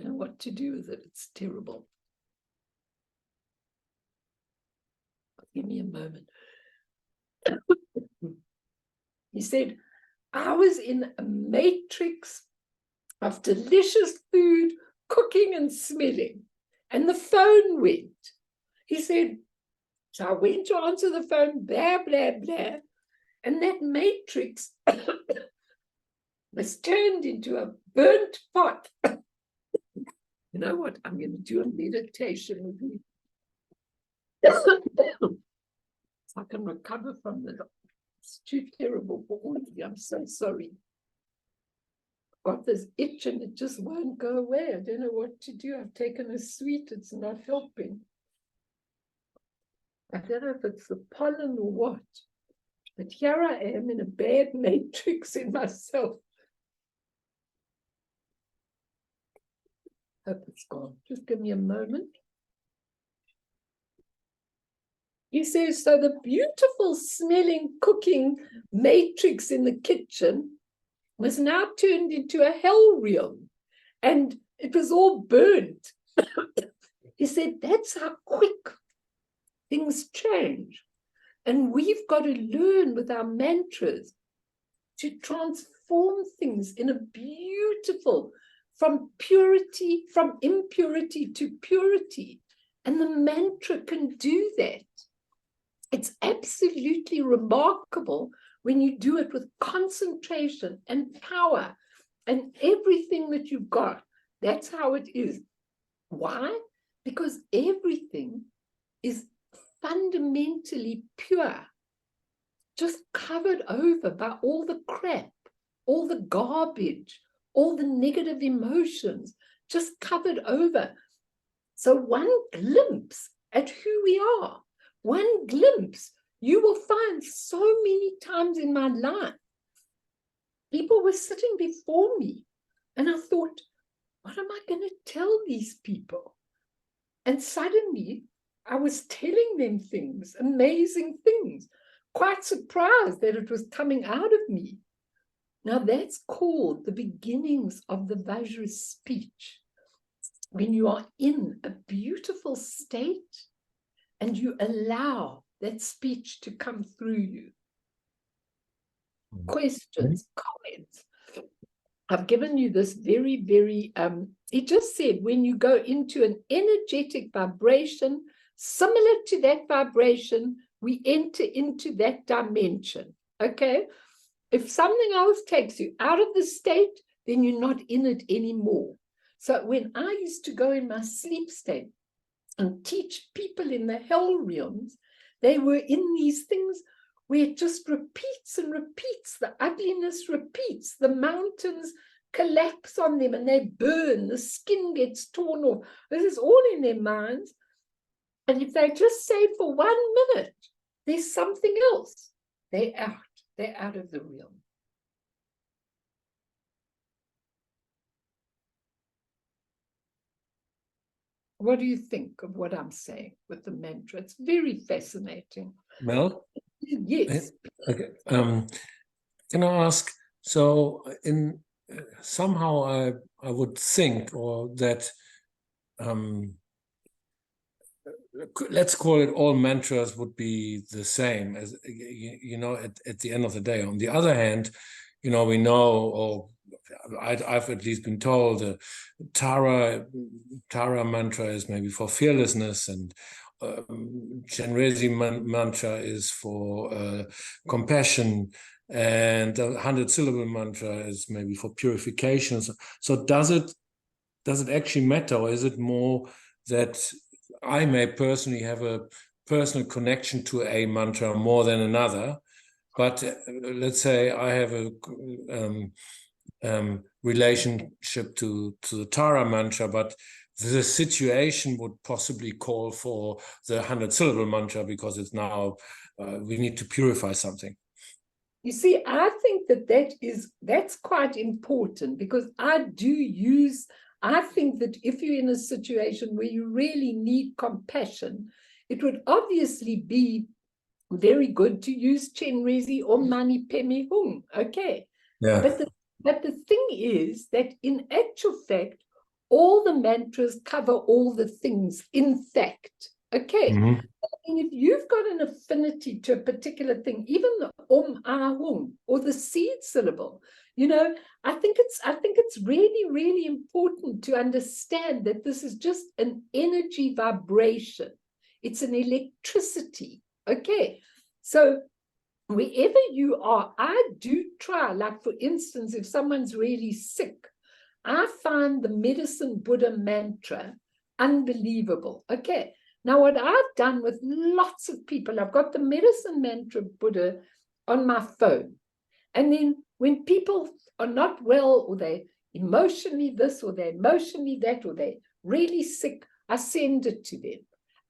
[SPEAKER 1] know what to do with it. It's terrible. Give me a moment. He said, I was in a matrix of delicious food, cooking and smelling. And the phone went. He said, so I went to answer the phone, blah, blah, blah. And that matrix was turned into a burnt pot. You know what? I'm going to do a meditation with you. So I can recover from this. It's too terrible for all of you. I'm so sorry. I've got this itch and it just won't go away. I don't know what to do. I've taken a sweet. It's not helping. I don't know if it's the pollen or what. But here I am in a bad matrix in myself. Hope it's gone. Just give me a moment. He says, so the beautiful smelling cooking matrix in the kitchen was now turned into a hell realm and it was all burnt. He said, that's how quick things change. And we've got to learn with our mantras to transform things in a beautiful, from purity, from impurity to purity. And the mantra can do that. It's absolutely remarkable when you do it with concentration and power and everything that you've got. That's how it is. Why? Because everything is fundamentally pure, just covered over by all the crap, all the garbage, all the negative emotions, just covered over. So one glimpse at who we are, one glimpse, you will find so many times in my life, people were sitting before me and I thought, what am I going to tell these people? And suddenly I was telling them things, amazing things, quite surprised that it was coming out of me. Now that's called the beginnings of the Vajra speech. When you are in a beautiful state and you allow that speech to come through you. Questions, comments. I've given you this very, very, he just said, when you go into an energetic vibration, similar to that vibration, we enter into that dimension, okay? If something else takes you out of the state, then you're not in it anymore. So when I used to go in my sleep state and teach people in the hell realms, they were in these things where it just repeats and repeats. The ugliness repeats. The mountains collapse on them and they burn. The skin gets torn off. This is all in their minds. And if they just say for 1 minute, there's something else, they're out. They're out of the realm. What do you think of what I'm saying with the mantra? It's very fascinating.
[SPEAKER 4] Mel?
[SPEAKER 1] Yes.
[SPEAKER 4] Okay. Can I ask, so in somehow I would think or that let's call it all mantras would be the same as, at the end of the day. On the other hand, we know, or I've at least been told, the Tara mantra is maybe for fearlessness, and Chenrezig mantra is for compassion, and the 100-syllable mantra is maybe for purification. So does it actually matter, or is it more that I may personally have a personal connection to a mantra more than another? But let's say I have a relationship to the Tara mantra, but the situation would possibly call for the 100-syllable mantra because it's now we need to purify something.
[SPEAKER 1] You see, I think that's quite important, because I think that if you're in a situation where you really need compassion, it would obviously be very good to use Chenrezig or Mani Padme Hum. Okay.
[SPEAKER 4] Yeah.
[SPEAKER 1] But the thing is that in actual fact, all the mantras cover all the things, in fact. Okay.
[SPEAKER 4] Mm-hmm.
[SPEAKER 1] I mean, if you've got an affinity to a particular thing, even the Hum or the seed syllable, I think it's really, really important to understand that this is just an energy vibration. It's an electricity. Okay. So wherever you are, I do try, like for instance, if someone's really sick, I find the Medicine Buddha mantra unbelievable. Okay. Now, what I've done with lots of people, I've got the Medicine Mantra Buddha on my phone. And then when people are not well, or they're emotionally this, or they're emotionally that, or they're really sick, I send it to them.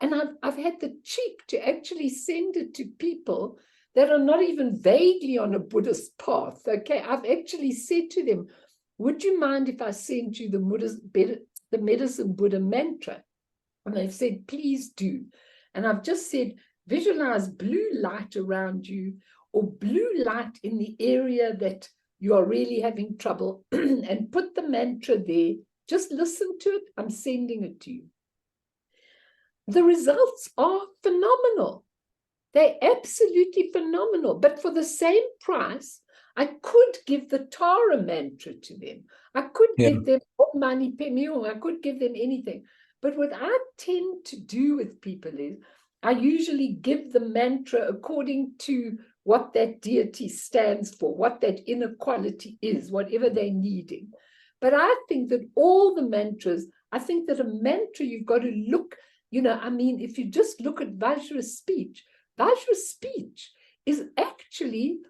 [SPEAKER 1] And I've had the cheek to actually send it to people that are not even vaguely on a Buddhist path. Okay, I've actually said to them, would you mind if I send you the Medicine Buddha mantra? And they've said, please do. And I've just said, visualize blue light around you, or blue light in the area that you are really having trouble, and put the mantra there. Just listen to it. I'm sending it to you. The results are phenomenal. They're absolutely phenomenal. But for the same price, I could give the Tara mantra to them. I could give them Mani Padme Hum. I could give them anything. But what I tend to do with people is I usually give the mantra according to what that deity stands for, what that inner quality is, whatever they're needing. But I think that all the mantras, I think that a mantra, you've got to look, if you just look at Vajra speech is actually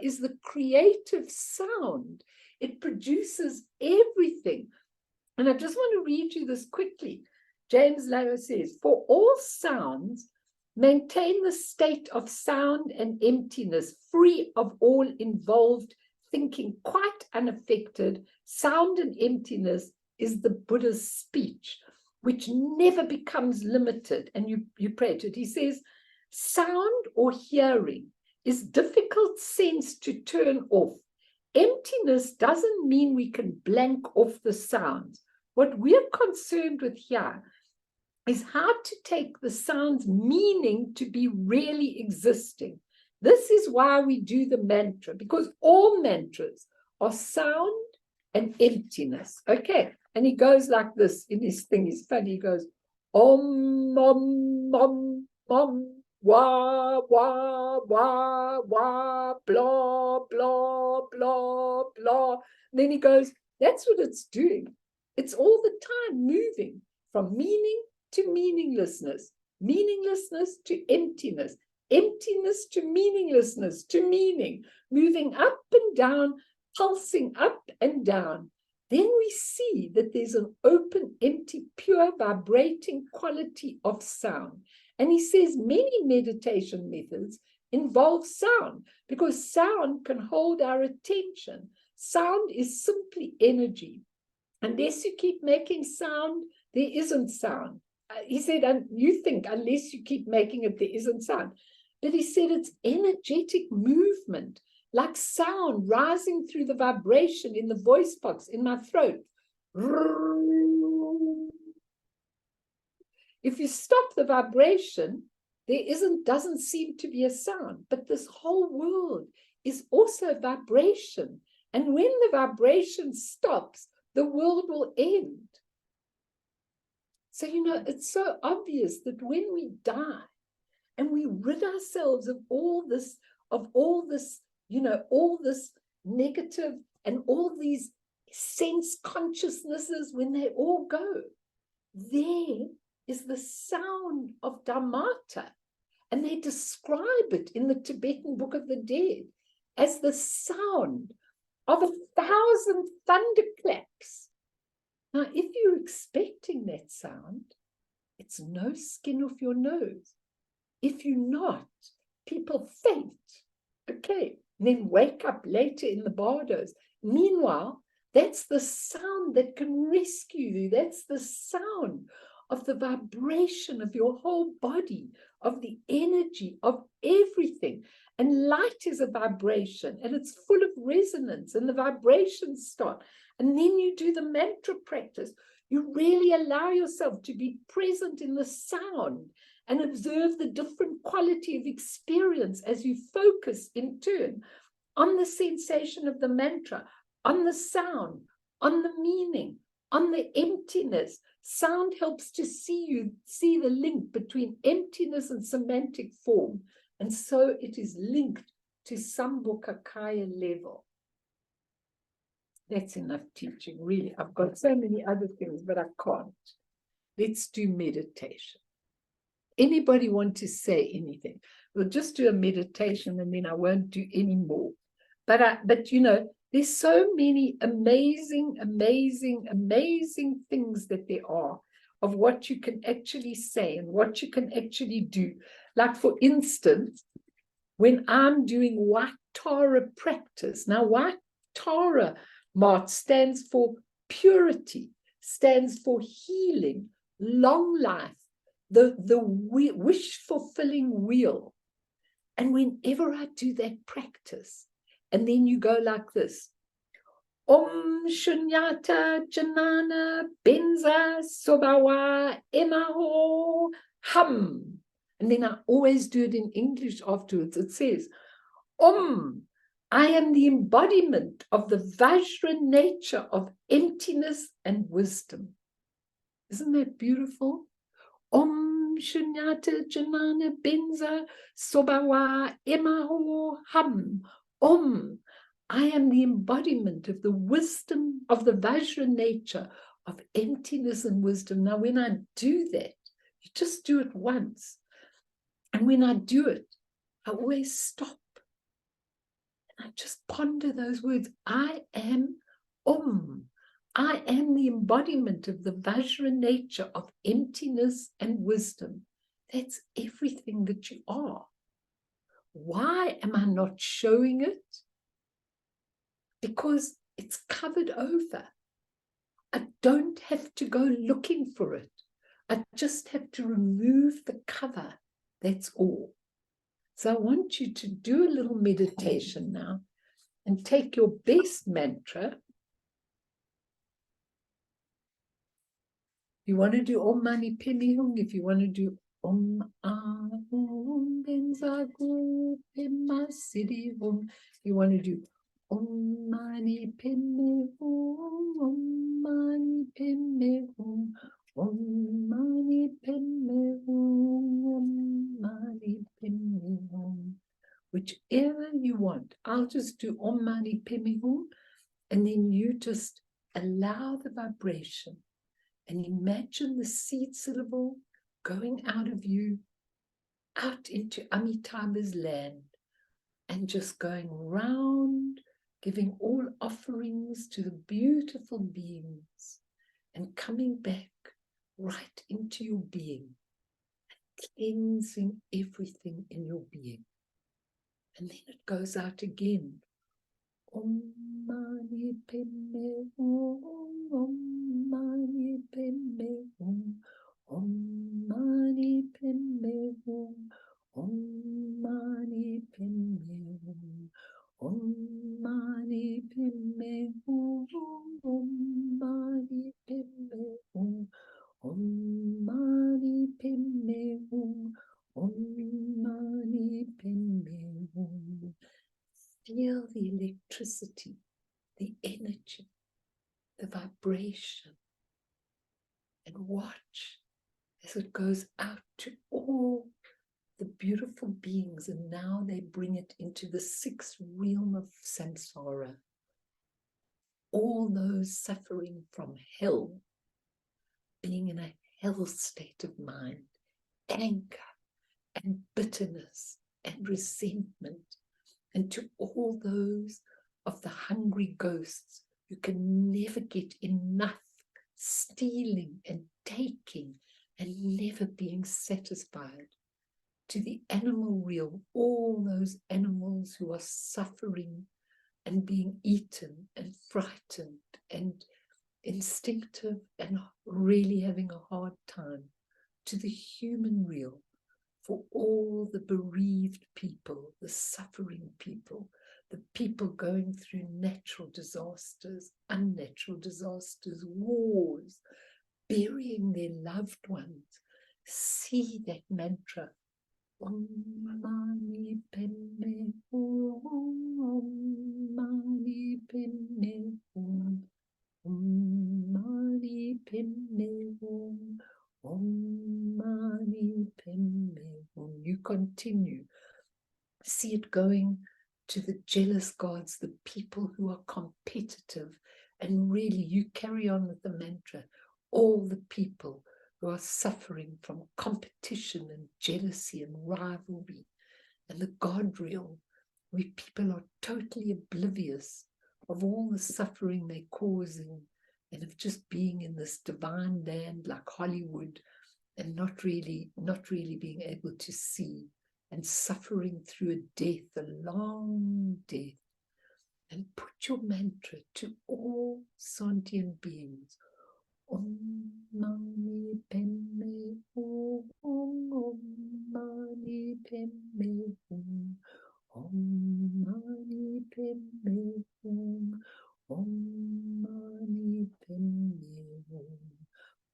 [SPEAKER 1] is the creative sound. It produces everything. And I just want to read you this quickly. James Lowe says, for all sounds, maintain the state of sound and emptiness, free of all involved thinking, quite unaffected. Sound and emptiness is the Buddha's speech, which never becomes limited. And you pray to it. He says, sound or hearing is difficult sense to turn off. Emptiness doesn't mean we can blank off the sounds. What we're concerned with here is how to take the sound's meaning to be really existing. This is why we do the mantra, because all mantras are sound and emptiness. Okay. And he goes like this in his thing. He's funny. He goes, om, om, wah, wah, wah, wah, blah, blah, blah, blah. And then he goes, that's what it's doing. It's all the time moving from meaning to meaninglessness, meaninglessness to emptiness, emptiness to meaninglessness to meaning, moving up and down, pulsing up and down. Then we see that there's an open, empty, pure, vibrating quality of sound. And he says many meditation methods involve sound, because sound can hold our attention. Sound is simply energy. Unless you keep making sound, there isn't sound. He said, and you think unless you keep making it, there isn't sound. But he said it's energetic movement, like sound rising through the vibration in the voice box, in my throat. If you stop the vibration, doesn't seem to be a sound, but this whole world is also vibration. And when the vibration stops, the world will end. So, it's so obvious that when we die and we rid ourselves of all this, all this negative and all these sense consciousnesses, when they all go, there is the sound of Dhammata. And they describe it in the Tibetan Book of the Dead as the sound of 1,000 thunderclaps. Now, if you're expecting that sound, it's no skin off your nose. If you're not, people faint. Okay, then wake up later in the bardos. Meanwhile, that's the sound that can rescue you. That's the sound of the vibration of your whole body, of the energy, of everything. And light is a vibration, and it's full of resonance, and the vibrations start. And then you do the mantra practice. You really allow yourself to be present in the sound and observe the different quality of experience as you focus in turn on the sensation of the mantra, on the sound, on the meaning, on the emptiness. Sound helps to see the link between emptiness and semantic form. And so it is linked to Sambhogakaya level. That's enough teaching, really. I've got so many other things, but I can't. Let's do meditation. Anybody want to say anything? We'll just do a meditation and then I won't do any more. But there's so many amazing, amazing, amazing things that there are of what you can actually say and what you can actually do. Like, for instance, when I'm doing White Tara practice. Now, White Tara, Mart, stands for purity, stands for healing, long life, the wish-fulfilling wheel. And whenever I do that practice, and then you go like this, Om Shunyata Janana Benza Sobawa Emaho Hum. And then I always do it in English afterwards. It says, Om, I am the embodiment of the Vajra nature of emptiness and wisdom. Isn't that beautiful? Om Shunyata Janana Benza Sobawa Emaho Hum. Om, I am the embodiment of the wisdom of the Vajra nature of emptiness and wisdom. Now, when I do that, you just do it once. And when I do it, I always stop. And I just ponder those words. I am Om. I am the embodiment of the Vajra nature of emptiness and wisdom. That's everything that you are. Why am I not showing it? Because it's covered over. I don't have to go looking for it. I just have to remove the cover. That's all. So I want you to do a little meditation now and take your best mantra. You want to do Om Mani Padme Hum. If you want to do Om Ahum Benza Gu Pema Siddhi Hum. You want to do Om Mani Padme Hum, Om Mani Padme Hum, Om Mani Padme Hum, Om Mani Padme Hum. Whichever you want. I'll just do Om Mani Padme Hum, and then you just allow the vibration and imagine the seed syllable going out of you, out into Amitabha's land, and just going round, giving all offerings to the beautiful beings, and coming back right into your being, cleansing everything in your being. And then it goes out again. Om Mani Padme Hum, Om Mani Padme Hum, Om Mani Padme Hum, Om Mani Padme Hum, Om Mani Padme Hum, Om Mani Padme Hum, Om Mani electricity, the energy, the vibration, and watch as it goes out to all the beautiful beings, and now they bring it into the sixth realm of samsara. All those suffering from hell, being in a hell state of mind, anger and bitterness and resentment, and to all those of the hungry ghosts who can never get enough, stealing and taking and never being satisfied, to the animal realm, all those animals who are suffering and being eaten and frightened and instinctive and really having a hard time, to the human realm, for all the bereaved people, the suffering people, the people going through natural disasters, unnatural disasters, wars, burying their loved ones. See that mantra. Om mani padme hum, Om mani padme hum, Om mani padme hum, Om mani padme hum. You continue. See it going to the jealous gods, the people who are competitive, and really you carry on with the mantra. All the people who are suffering from competition and jealousy and rivalry, and the God realm, where people are totally oblivious of all the suffering they're causing, and of just being in this divine land like Hollywood, and not really being able to see, and suffering through a death, a long death. And put your mantra to all sentient beings. Om mani padme hum, Om mani padme hum, Om mani padme hum, Om mani padme hum,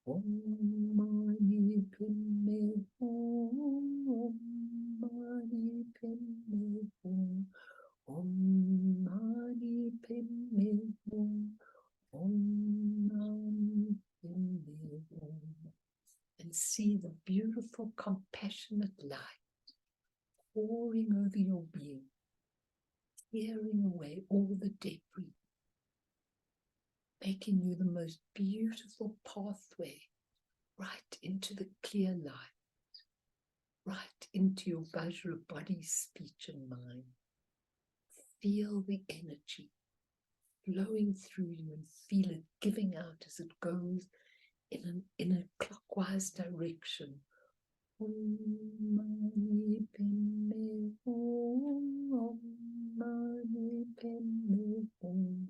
[SPEAKER 1] Om mani padme hum, Om mani padme hum, Om mani padme hum, Om mani padme hum. And see the beautiful compassionate light pouring over your being, clearing away all the debris, making you the most beautiful pathway right into the clear light, right into your Vajra body, speech and mind. Feel the energy flowing through you and feel it giving out as it goes in a clockwise direction. Om mani padme hum, Om mani padme hum,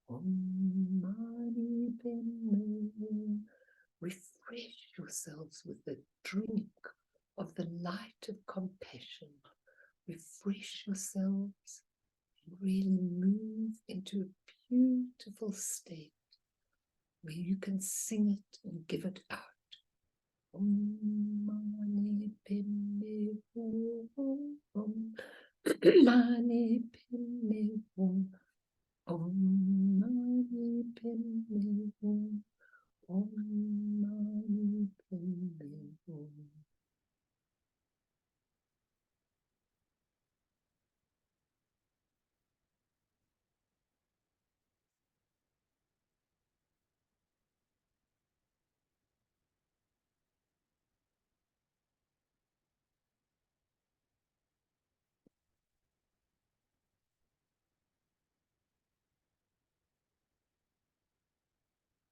[SPEAKER 1] Om mani padme hum. Refresh yourselves with a drink of the light of compassion. Refresh yourselves and really move into a beautiful state where you can sing it and give it out. Om mani padme hum, Om mani padme hum, Om mani padme hum, Om mani padme hum.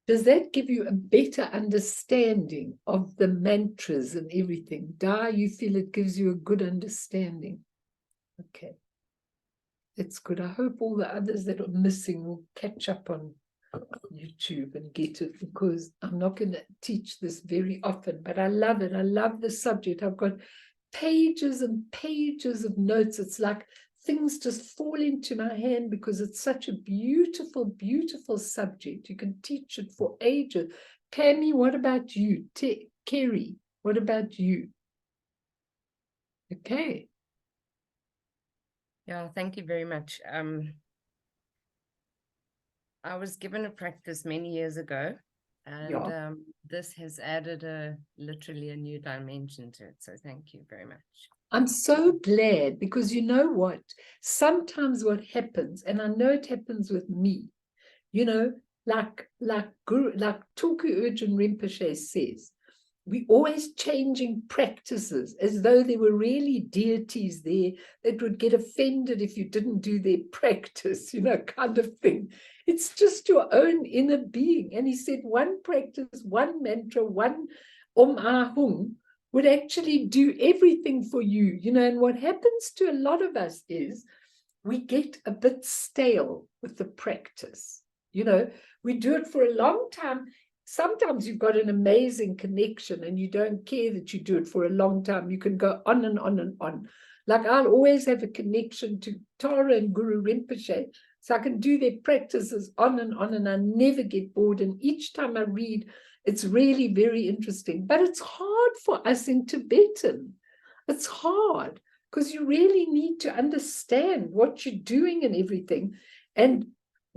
[SPEAKER 1] Does that give you a better understanding of the mantras and everything? Da, you feel it gives you a good understanding? Okay. That's good. I hope all the others that are missing will catch up on YouTube and get it, because I'm not going to teach this very often, but I love it. I love the subject. I've got pages and pages of notes. It's like things just fall into my hand because it's such a beautiful, beautiful subject. You can teach it for ages. Pammy, what about you? Kerry, what about you? Okay.
[SPEAKER 6] Yeah, thank you very much. I was given a practice many years ago, and
[SPEAKER 1] Yeah.
[SPEAKER 6] this has added literally a new dimension to it. So thank you very much.
[SPEAKER 1] I'm so glad, because you know what? Sometimes what happens, and I know it happens with me, you know, like Tulku Urgyen Rinpoche says, we always changing practices as though there were really deities there that would get offended if you didn't do their practice, you know, kind of thing. It's just your own inner being. And he said one practice, one mantra, one Ahung would actually do everything for you, you know. And what happens to a lot of us is we get a bit stale with the practice. You know, we do it for a long time. Sometimes you've got an amazing connection and you don't care that you do it for a long time. You can go on and on and on. Like I'll always have a connection to Tara and Guru Rinpoche, so I can do their practices on, and I never get bored. And each time I read, it's really very interesting. But it's hard for us in Tibetan. It's hard because you really need to understand what you're doing and everything. And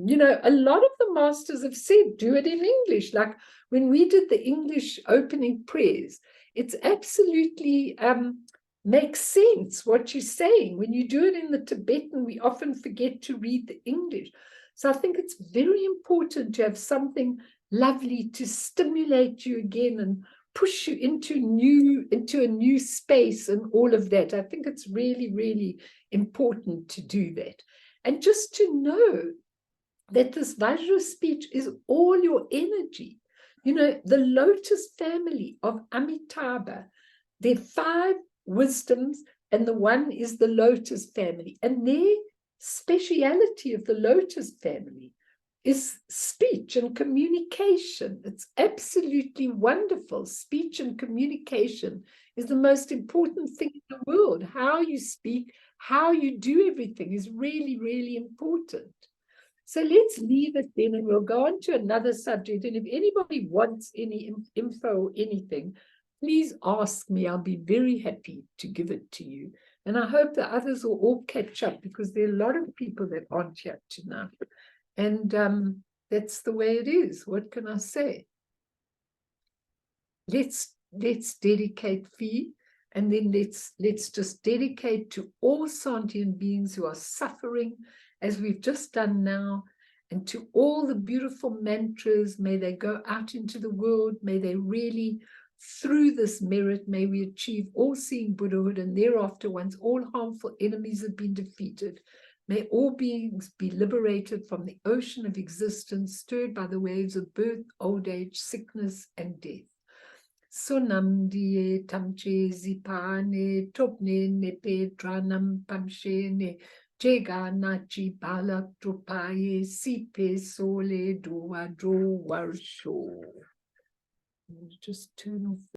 [SPEAKER 1] you know, a lot of the masters have said, do it in English. Like when we did the English opening prayers, it's absolutely makes sense what you're saying. When you do it in the Tibetan, we often forget to read the English. So I think it's very important to have something lovely to stimulate you again and push you into a new space and all of that. I think it's really, really important to do that. And just to know that this Vajra speech is all your energy. You know, the lotus family of Amitabha, there are 5 wisdoms, and the one is the lotus family. And their speciality of the lotus family is speech and communication. It's absolutely wonderful. Speech and communication is the most important thing in the world. How you speak, how you do everything is really, really important. So let's leave it then, and we'll go on to another subject. And if anybody wants any info or anything, please ask me. I'll be very happy to give it to you. And I hope the others will all catch up, because there are a lot of people that aren't here tonight. And that's the way it is. What can I say? Let's dedicate Fee, and then let's just dedicate to all sentient beings who are suffering, as we've just done now, and to all the beautiful mantras. May they go out into the world. May they really, through this merit, may we achieve all-seeing Buddhahood, and thereafter, once all harmful enemies have been defeated, may all beings be liberated from the ocean of existence, stirred by the waves of birth, old age, sickness, and death. Sunam die tamche zipane topne nepe dranam pamshene jega nachi balak trupaye sipe sole dua dro warsho. Just turn off.